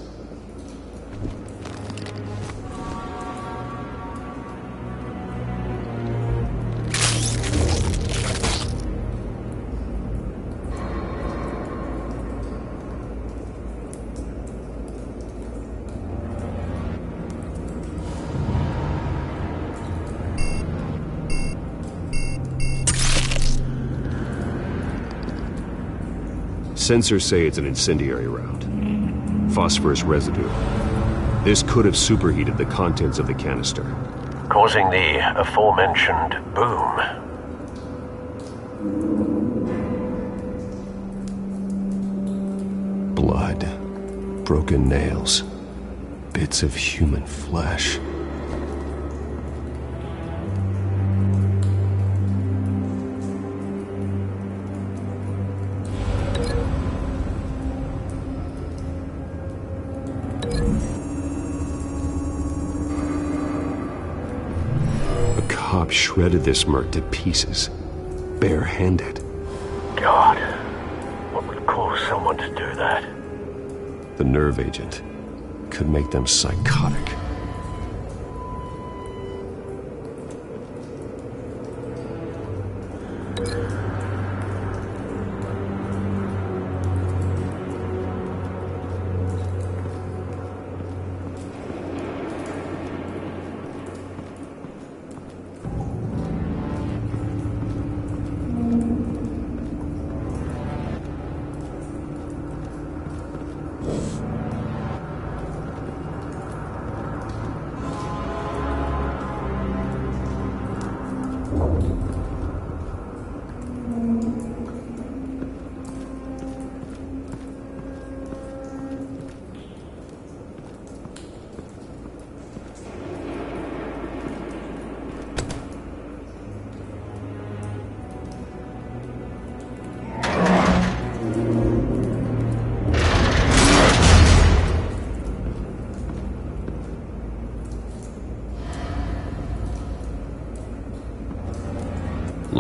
Sensors say it's an incendiary round. Phosphorus residue. This could have superheated the contents of the canister, causing the aforementioned boom. Blood, broken nails, bits of human flesh. Shredded this merc to pieces, bare-handed. God, what would cause someone to do that? The nerve agent could make them psychotic.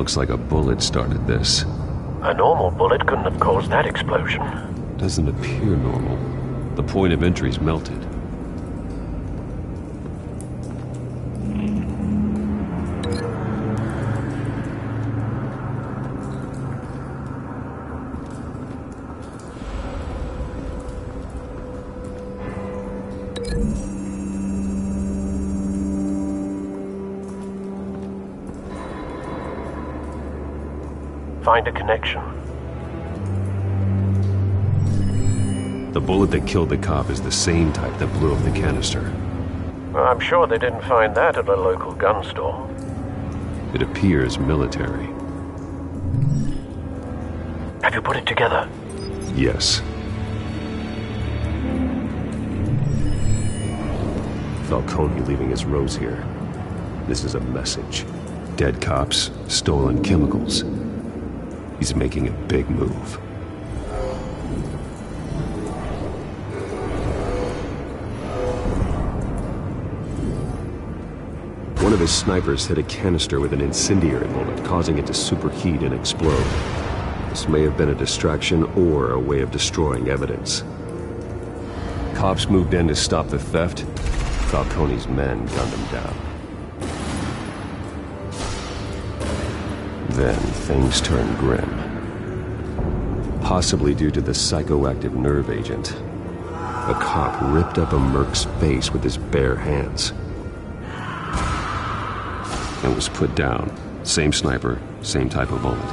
looks like a bullet started this. A normal bullet couldn't have caused that explosion. Doesn't appear normal. The point of entry's melted. Find a connection. The bullet that killed the cop is the same type that blew up the canister. I'm sure they didn't find that at a local gun store. It appears military. Have you put it together? Yes. Falcone leaving his rose here. This is a message. Dead cops, stolen chemicals. He's making a big move. One of his snipers hit a canister with an incendiary bullet, causing it to superheat and explode. This may have been a distraction or a way of destroying evidence. Cops moved in to stop the theft. Falcone's men gunned him down. Then things turned grim. Possibly due to the psychoactive nerve agent. A cop ripped up a merc's face with his bare hands. And was put down. Same sniper, same type of bullet.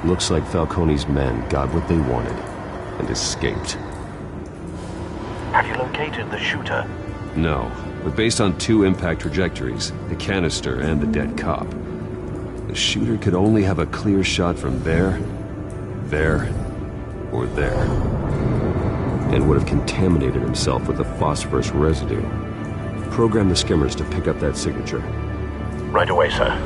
Looks like Falcone's men got what they wanted and escaped. Have you located the shooter? No, but based on 2 impact trajectories, the canister and the dead cop, the shooter could only have a clear shot from there, or there, and would have contaminated himself with the phosphorus residue. Program the skimmers to pick up that signature. Right away, sir.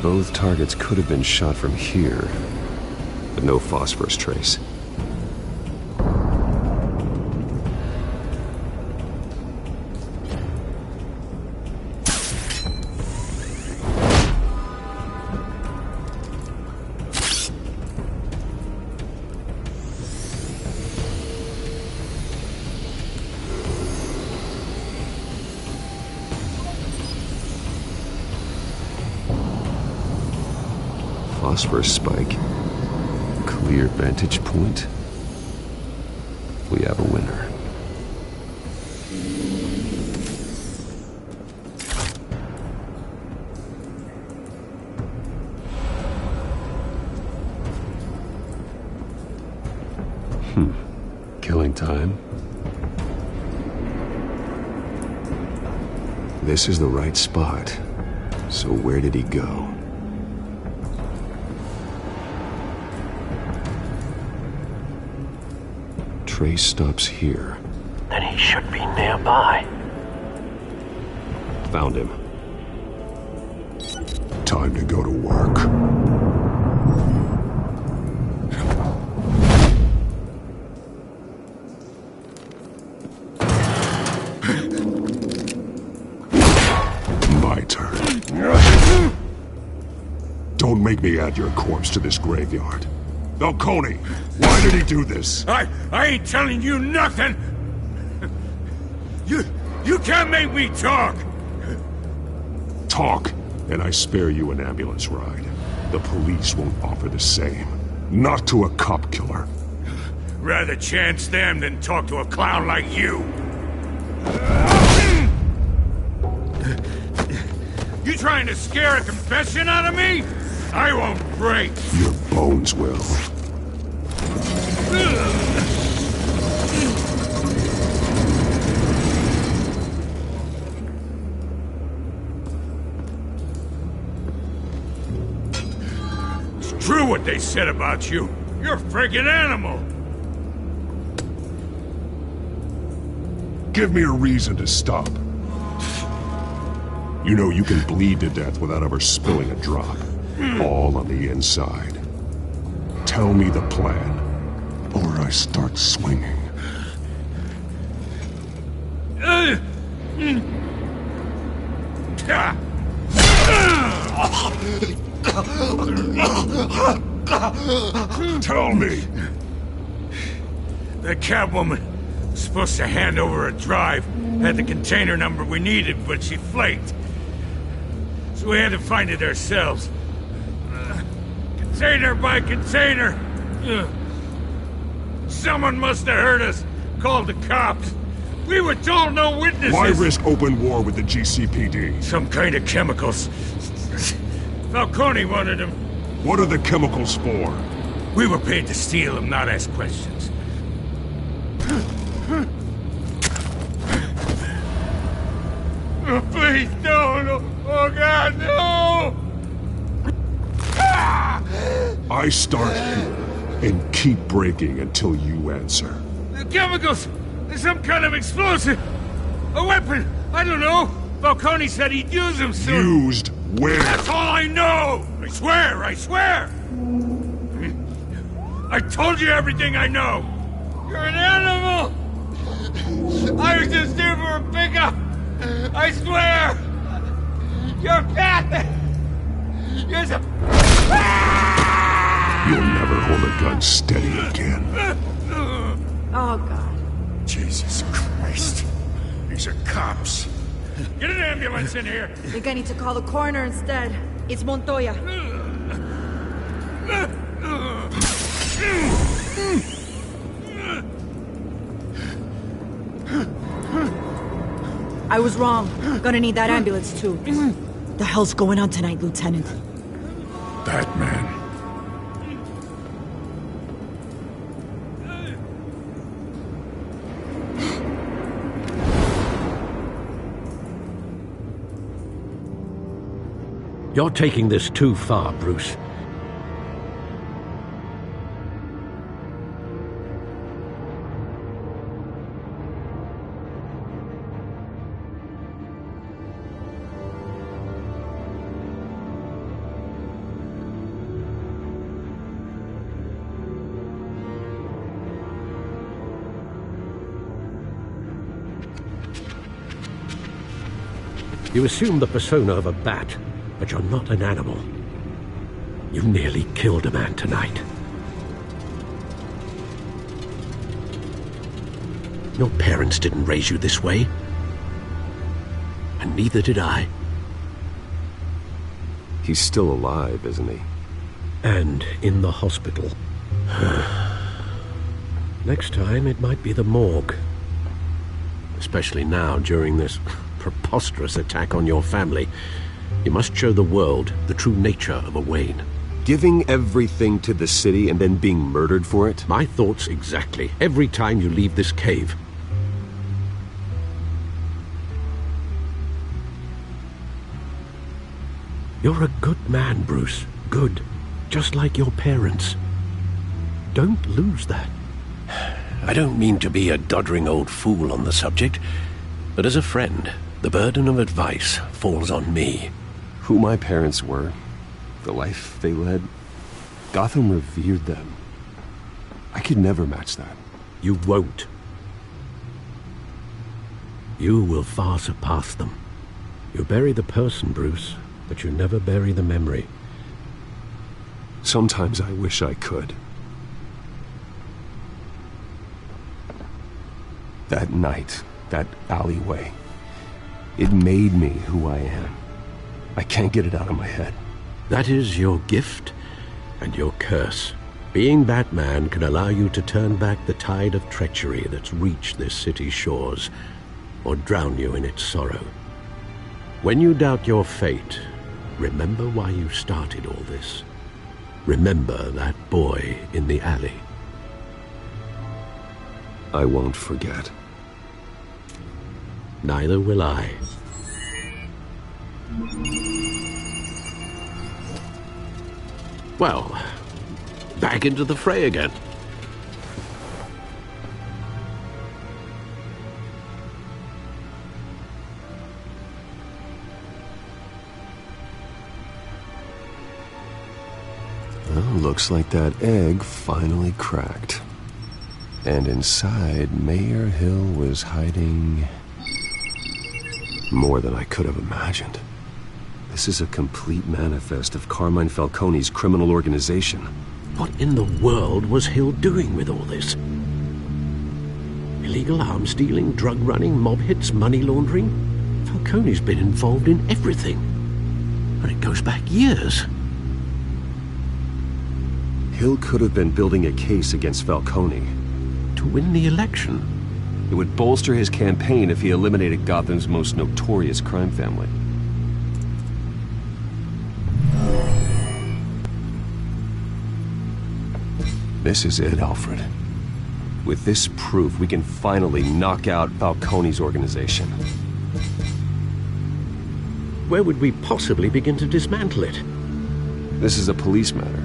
Both targets could have been shot from here, but no phosphorus trace. Phosphorus spike. Clear vantage point. We have a winner. Killing time. This is the right spot. So where did he go? Trace stops here. Then he should be nearby. Found him. Time to go to work. My turn. Don't make me add your corpse to this graveyard. Falcone, why did he do this? I ain't telling you nothing! You can't make me talk! Talk, and I spare you an ambulance ride. The police won't offer the same. Not to a cop killer. Rather chance them than talk to a clown like you. You trying to scare a confession out of me? I won't break. Your bones will. they said about you. You're a friggin' animal. Give me a reason to stop. You know you can bleed to death without ever spilling a drop. All on the inside. Tell me the plan, or I start swinging. Tell me! The Catwoman was supposed to hand over a drive. Had the container number we needed, but she flaked. So we had to find it ourselves. Container by container. Someone must have heard us. Called the cops. We were told no witnesses. Why risk open war with the GCPD? Some kind of chemicals. Falcone wanted them. What are the chemicals for? We were paid to steal them, not ask questions. Oh, please don't! Oh God, no! I start here and keep breaking until you answer. The chemicals! There's some kind of explosive! A weapon! I don't know! Falcone said he'd use them soon! Used where? That's all I know! I swear, I swear! I told you everything I know! You're an animal! I was just here for a pickup! I swear! You're pathetic! You're so... You'll never hold a gun steady again. Oh, God. Jesus Christ. These are cops. Get an ambulance in here! I think I need to call the coroner instead. It's Montoya. I was wrong. Gonna need that ambulance, too. The hell's going on tonight, Lieutenant? Batman. You're taking this too far, Bruce. You assume the persona of a bat, but you're not an animal. You nearly killed a man tonight. Your parents didn't raise you this way. And neither did I. He's still alive, isn't he? And in the hospital. Next time, it might be the morgue. Especially now, during this preposterous attack on your family. You must show the world the true nature of a Wayne. Giving everything to the city and then being murdered for it? My thoughts exactly. Every time you leave this cave. You're a good man, Bruce. Good. Just like your parents. Don't lose that. I don't mean to be a doddering old fool on the subject, but as a friend, the burden of advice falls on me. Who my parents were, the life they led, Gotham revered them. I could never match that. You won't. You will far surpass them. You bury the person, Bruce, but you never bury the memory. Sometimes I wish I could. That night, that alleyway, it made me who I am. I can't get it out of my head. That is your gift and your curse. Being Batman can allow you to turn back the tide of treachery that's reached this city's shores, or drown you in its sorrow. When you doubt your fate, remember why you started all this. Remember that boy in the alley. I won't forget. Neither will I. Well, back into the fray again. Well, looks like that egg finally cracked. And inside, Mayor Hill was hiding more than I could have imagined. This is a complete manifest of Carmine Falcone's criminal organization. What in the world was Hill doing with all this? Illegal arms dealing, drug running, mob hits, money laundering? Falcone's been involved in everything. And it goes back years. Hill could have been building a case against Falcone. To win the election? It would bolster his campaign if he eliminated Gotham's most notorious crime family. This is it, Alfred. With this proof, we can finally knock out Falcone's organization. Where would we possibly begin to dismantle it? This is a police matter.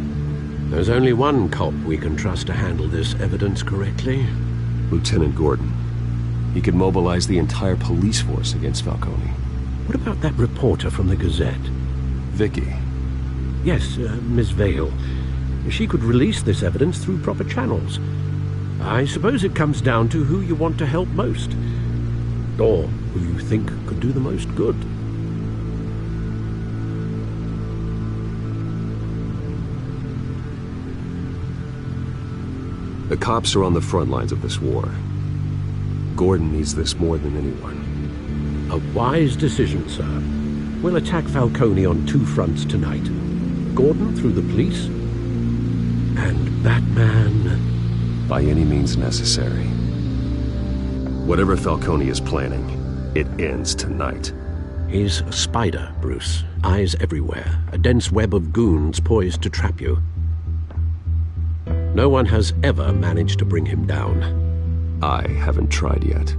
There's only one cop we can trust to handle this evidence correctly. Lieutenant Gordon. He could mobilize the entire police force against Falcone. What about that reporter from the Gazette? Vicky. Yes, Miss Vale. She could release this evidence through proper channels. I suppose it comes down to who you want to help most. Or who you think could do the most good. The cops are on the front lines of this war. Gordon needs this more than anyone. A wise decision, sir. We'll attack Falcone on two fronts tonight. Gordon through the police, and Batman... by any means necessary. Whatever Falcone is planning, it ends tonight. He's a spider, Bruce. Eyes everywhere. A dense web of goons poised to trap you. No one has ever managed to bring him down. I haven't tried yet.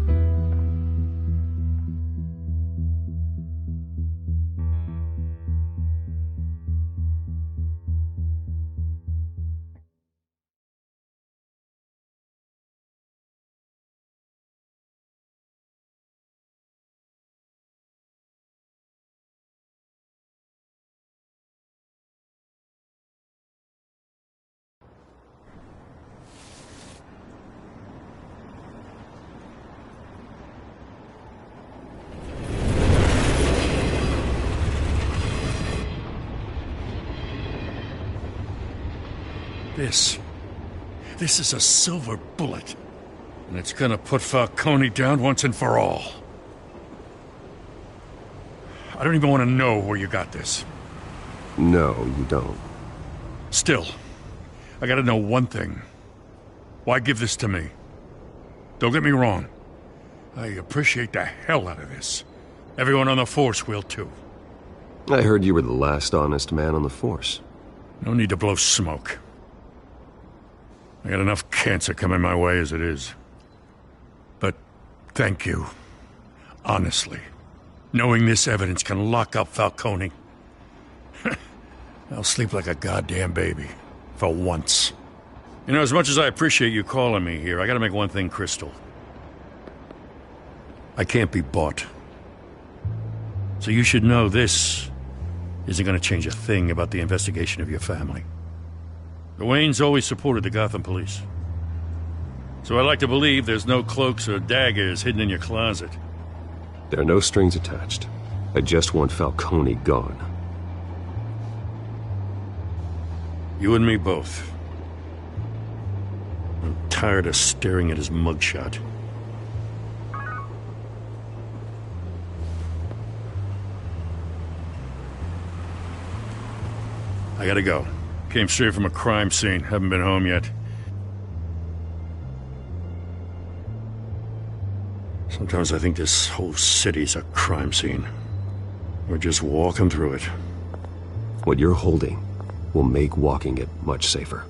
This is a silver bullet. And it's gonna put Falcone down once and for all. I don't even want to know where you got this. No, you don't. Still, I gotta know one thing. Why give this to me? Don't get me wrong. I appreciate the hell out of this. Everyone on the force will too. I heard you were the last honest man on the force. No need to blow smoke. I got enough cancer coming my way as it is. But thank you. Honestly. Knowing this evidence can lock up Falcone. I'll sleep like a goddamn baby. For once. You know, as much as I appreciate you calling me here, I gotta make one thing crystal. I can't be bought. So you should know this isn't gonna change a thing about the investigation of your family. The Waynes always supported the Gotham police. So I like to believe there's no cloaks or daggers hidden in your closet. There are no strings attached. I just want Falcone gone. You and me both. I'm tired of staring at his mugshot. I gotta go. Came straight from a crime scene. Haven't been home yet. Sometimes I think this whole city's a crime scene. We're just walking through it. What you're holding will make walking it much safer.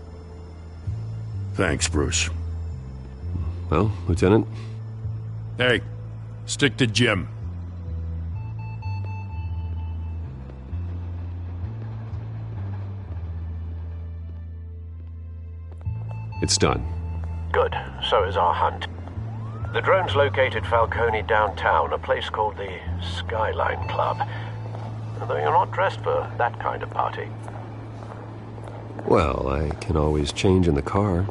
Thanks, Bruce. Well, Lieutenant? Hey, stick to Jim. It's done. Good. So is our hunt. The drones located Falcone downtown, a place called the Skyline Club. Though you're not dressed for that kind of party. Well, I can always change in the car.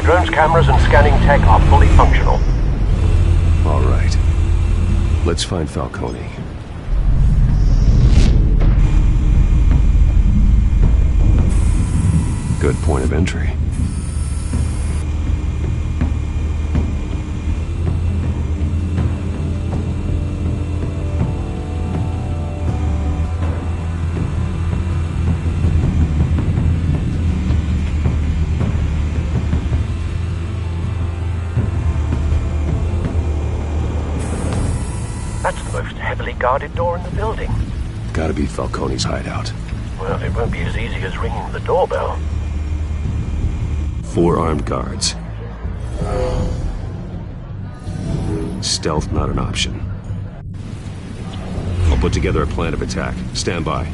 Drone's cameras and scanning tech are fully functional. All right. Let's find Falcone. Good point of entry. That's the most heavily guarded door in the building. Gotta be Falcone's hideout. Well, it won't be as easy as ringing the doorbell. 4 armed guards. Stealth not an option. I'll put together a plan of attack. Stand by.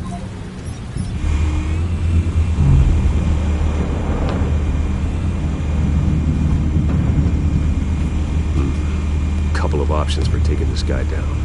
Couple of options for taking this guy down.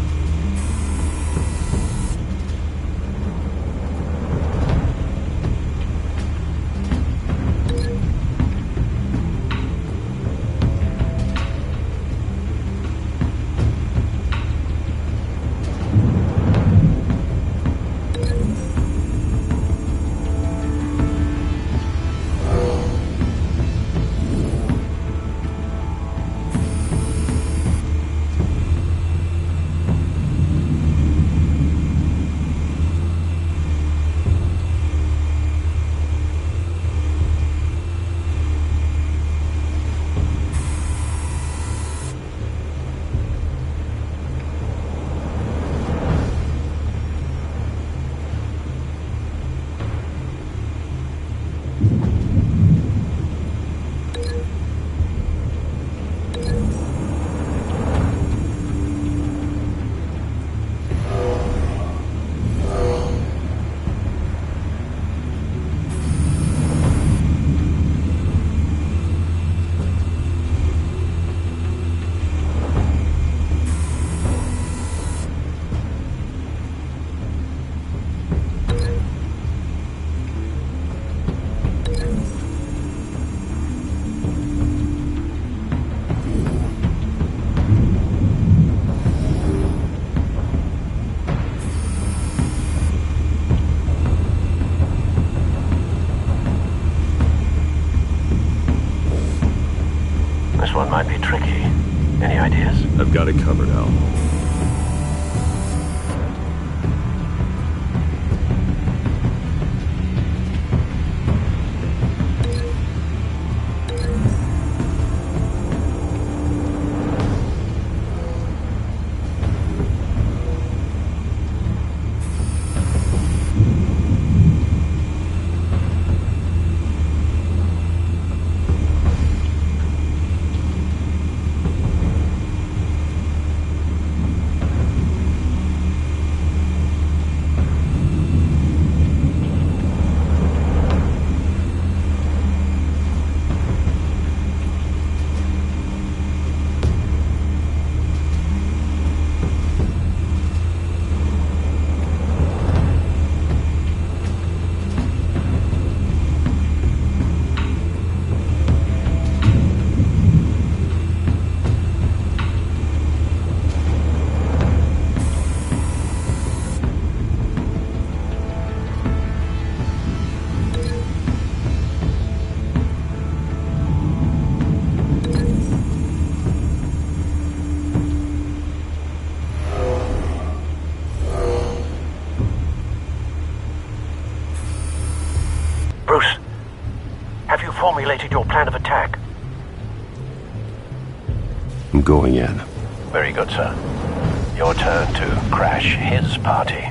This one might be tricky. Any ideas? I've got it covered, Al. formulated your plan of attack? I'm going in. Very good, sir. Your turn to crash his party.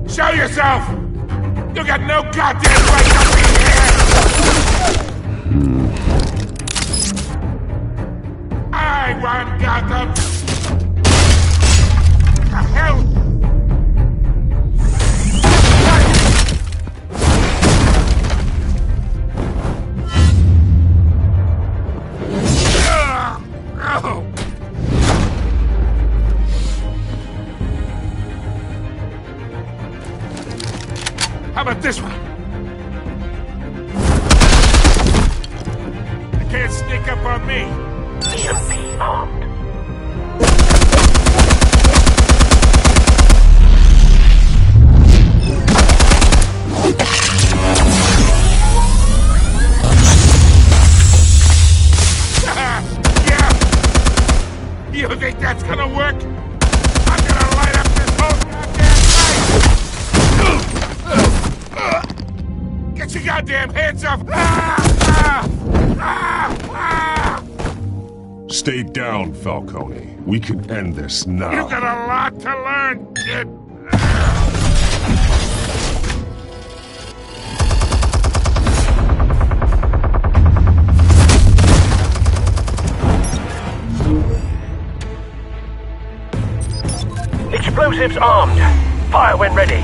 Show yourself! You got no goddamn right to be here! I run Gotham! What the hell? How about this one? You can't sneak up on me. EMP armed. Yeah! You think that's gonna work? I'm gonna light up this whole goddamn place! Get your goddamn hands off! Stay down, Falcone. We can end this now. You got a lot to learn, kid. Explosives armed. Fire when ready.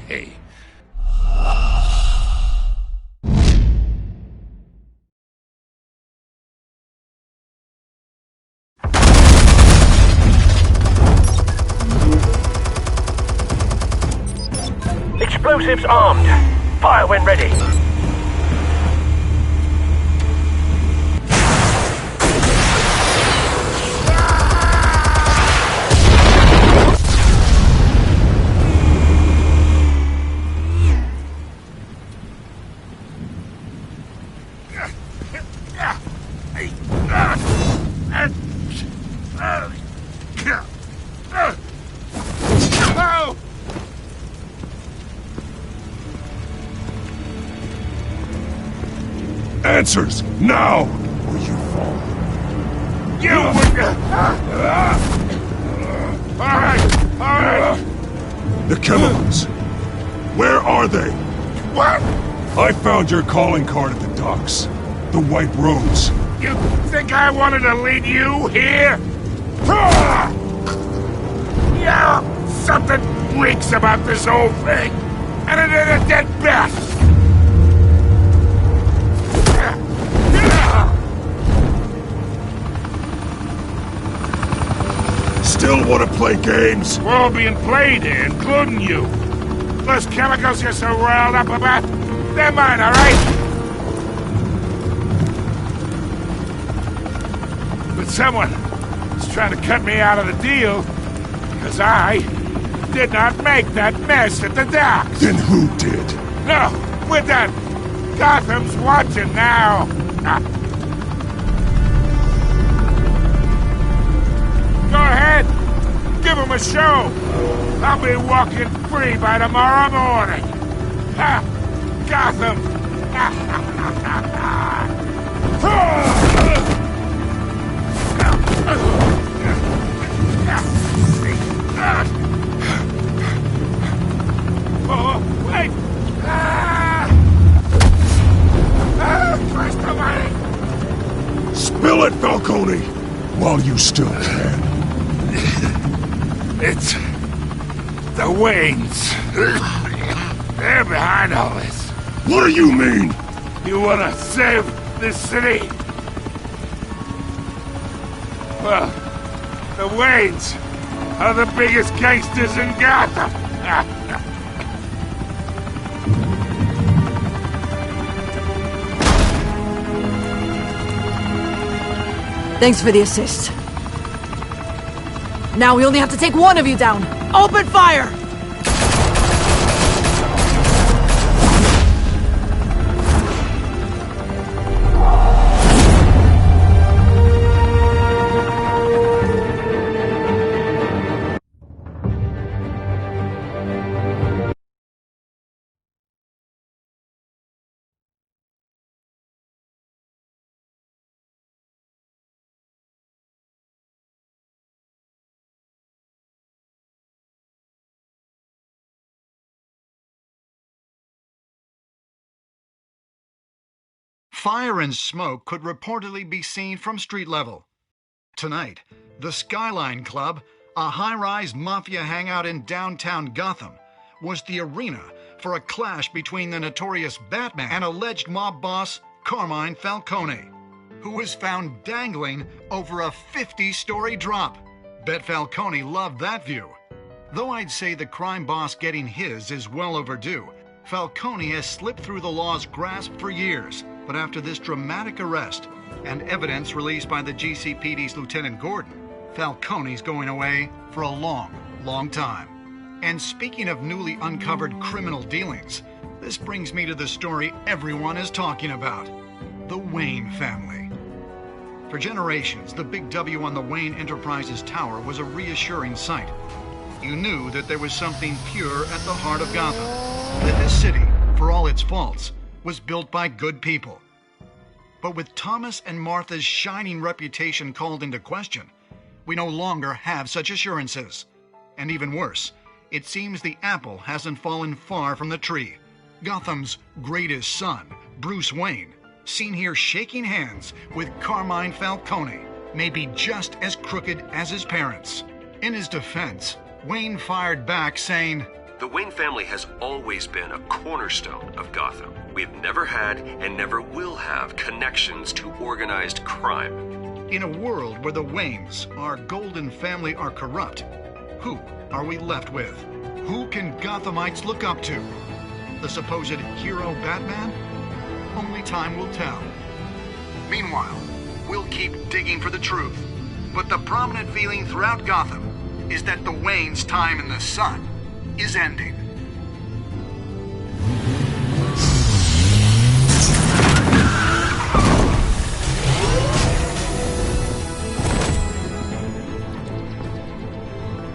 Hey. Explosives armed. Fire when ready. Answers, now! Or you fall. Alright! The chemicals. Where are they? What? I found your calling card at the docks. The White Rose. You think I wanted to lead you here? Yeah, something reeks about this whole thing. And it ain't a dead bat. Still want to play games? We're all being played here, including you. Those chemicals you're so riled up about, they're mine, all right? But someone is trying to cut me out of the deal. Because I did not make that mess at the docks. Then who did? No, we're done. Gotham's watching now. Go ahead. Give him a show. I'll be walking free by tomorrow morning. Ha! Gotham! Oh, wait! Christ almighty! Spill it, Falcone! While you still can. It's the Waynes. They're behind all this. What do you mean? You wanna save this city? Well, the Waynes are the biggest gangsters in Gotham. Thanks for the assist. Now we only have to take one of you down. Open fire! Fire and smoke could reportedly be seen from street level. Tonight, the Skyline Club, a high-rise mafia hangout in downtown Gotham, was the arena for a clash between the notorious Batman and alleged mob boss Carmine Falcone, who was found dangling over a 50-story drop. Bet Falcone loved that view. Though I'd say the crime boss getting his is well overdue, Falcone has slipped through the law's grasp for years. But after this dramatic arrest and evidence released by the GCPD's Lieutenant Gordon, Falcone's going away for a long, long time. And speaking of newly uncovered criminal dealings, this brings me to the story everyone is talking about: the Wayne family. For generations, the big W on the Wayne Enterprises Tower was a reassuring sight. You knew that there was something pure at the heart of Gotham, that this city, for all its faults, was built by good people. But with Thomas and Martha's shining reputation called into question, we no longer have such assurances. And even worse, it seems the apple hasn't fallen far from the tree. Gotham's greatest son, Bruce Wayne, seen here shaking hands with Carmine Falcone, may be just as crooked as his parents. In his defense, Wayne fired back saying, "The Wayne family has always been a cornerstone of Gotham. We've never had and never will have connections to organized crime." In a world where the Waynes, our golden family, are corrupt, who are we left with? Who can Gothamites look up to? The supposed hero Batman? Only time will tell. Meanwhile, we'll keep digging for the truth. But the prominent feeling throughout Gotham is that the Waynes' time in the sun is ending.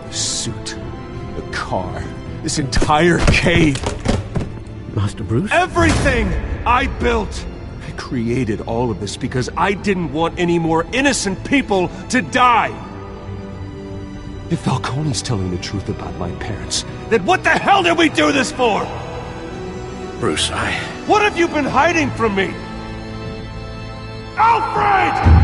The suit, the car, this entire cave. Master Bruce? Everything I built! I created all of this because I didn't want any more innocent people to die! If Falcone's telling the truth about my parents, then what the hell did we do this for? Bruce, What have you been hiding from me? Alfred!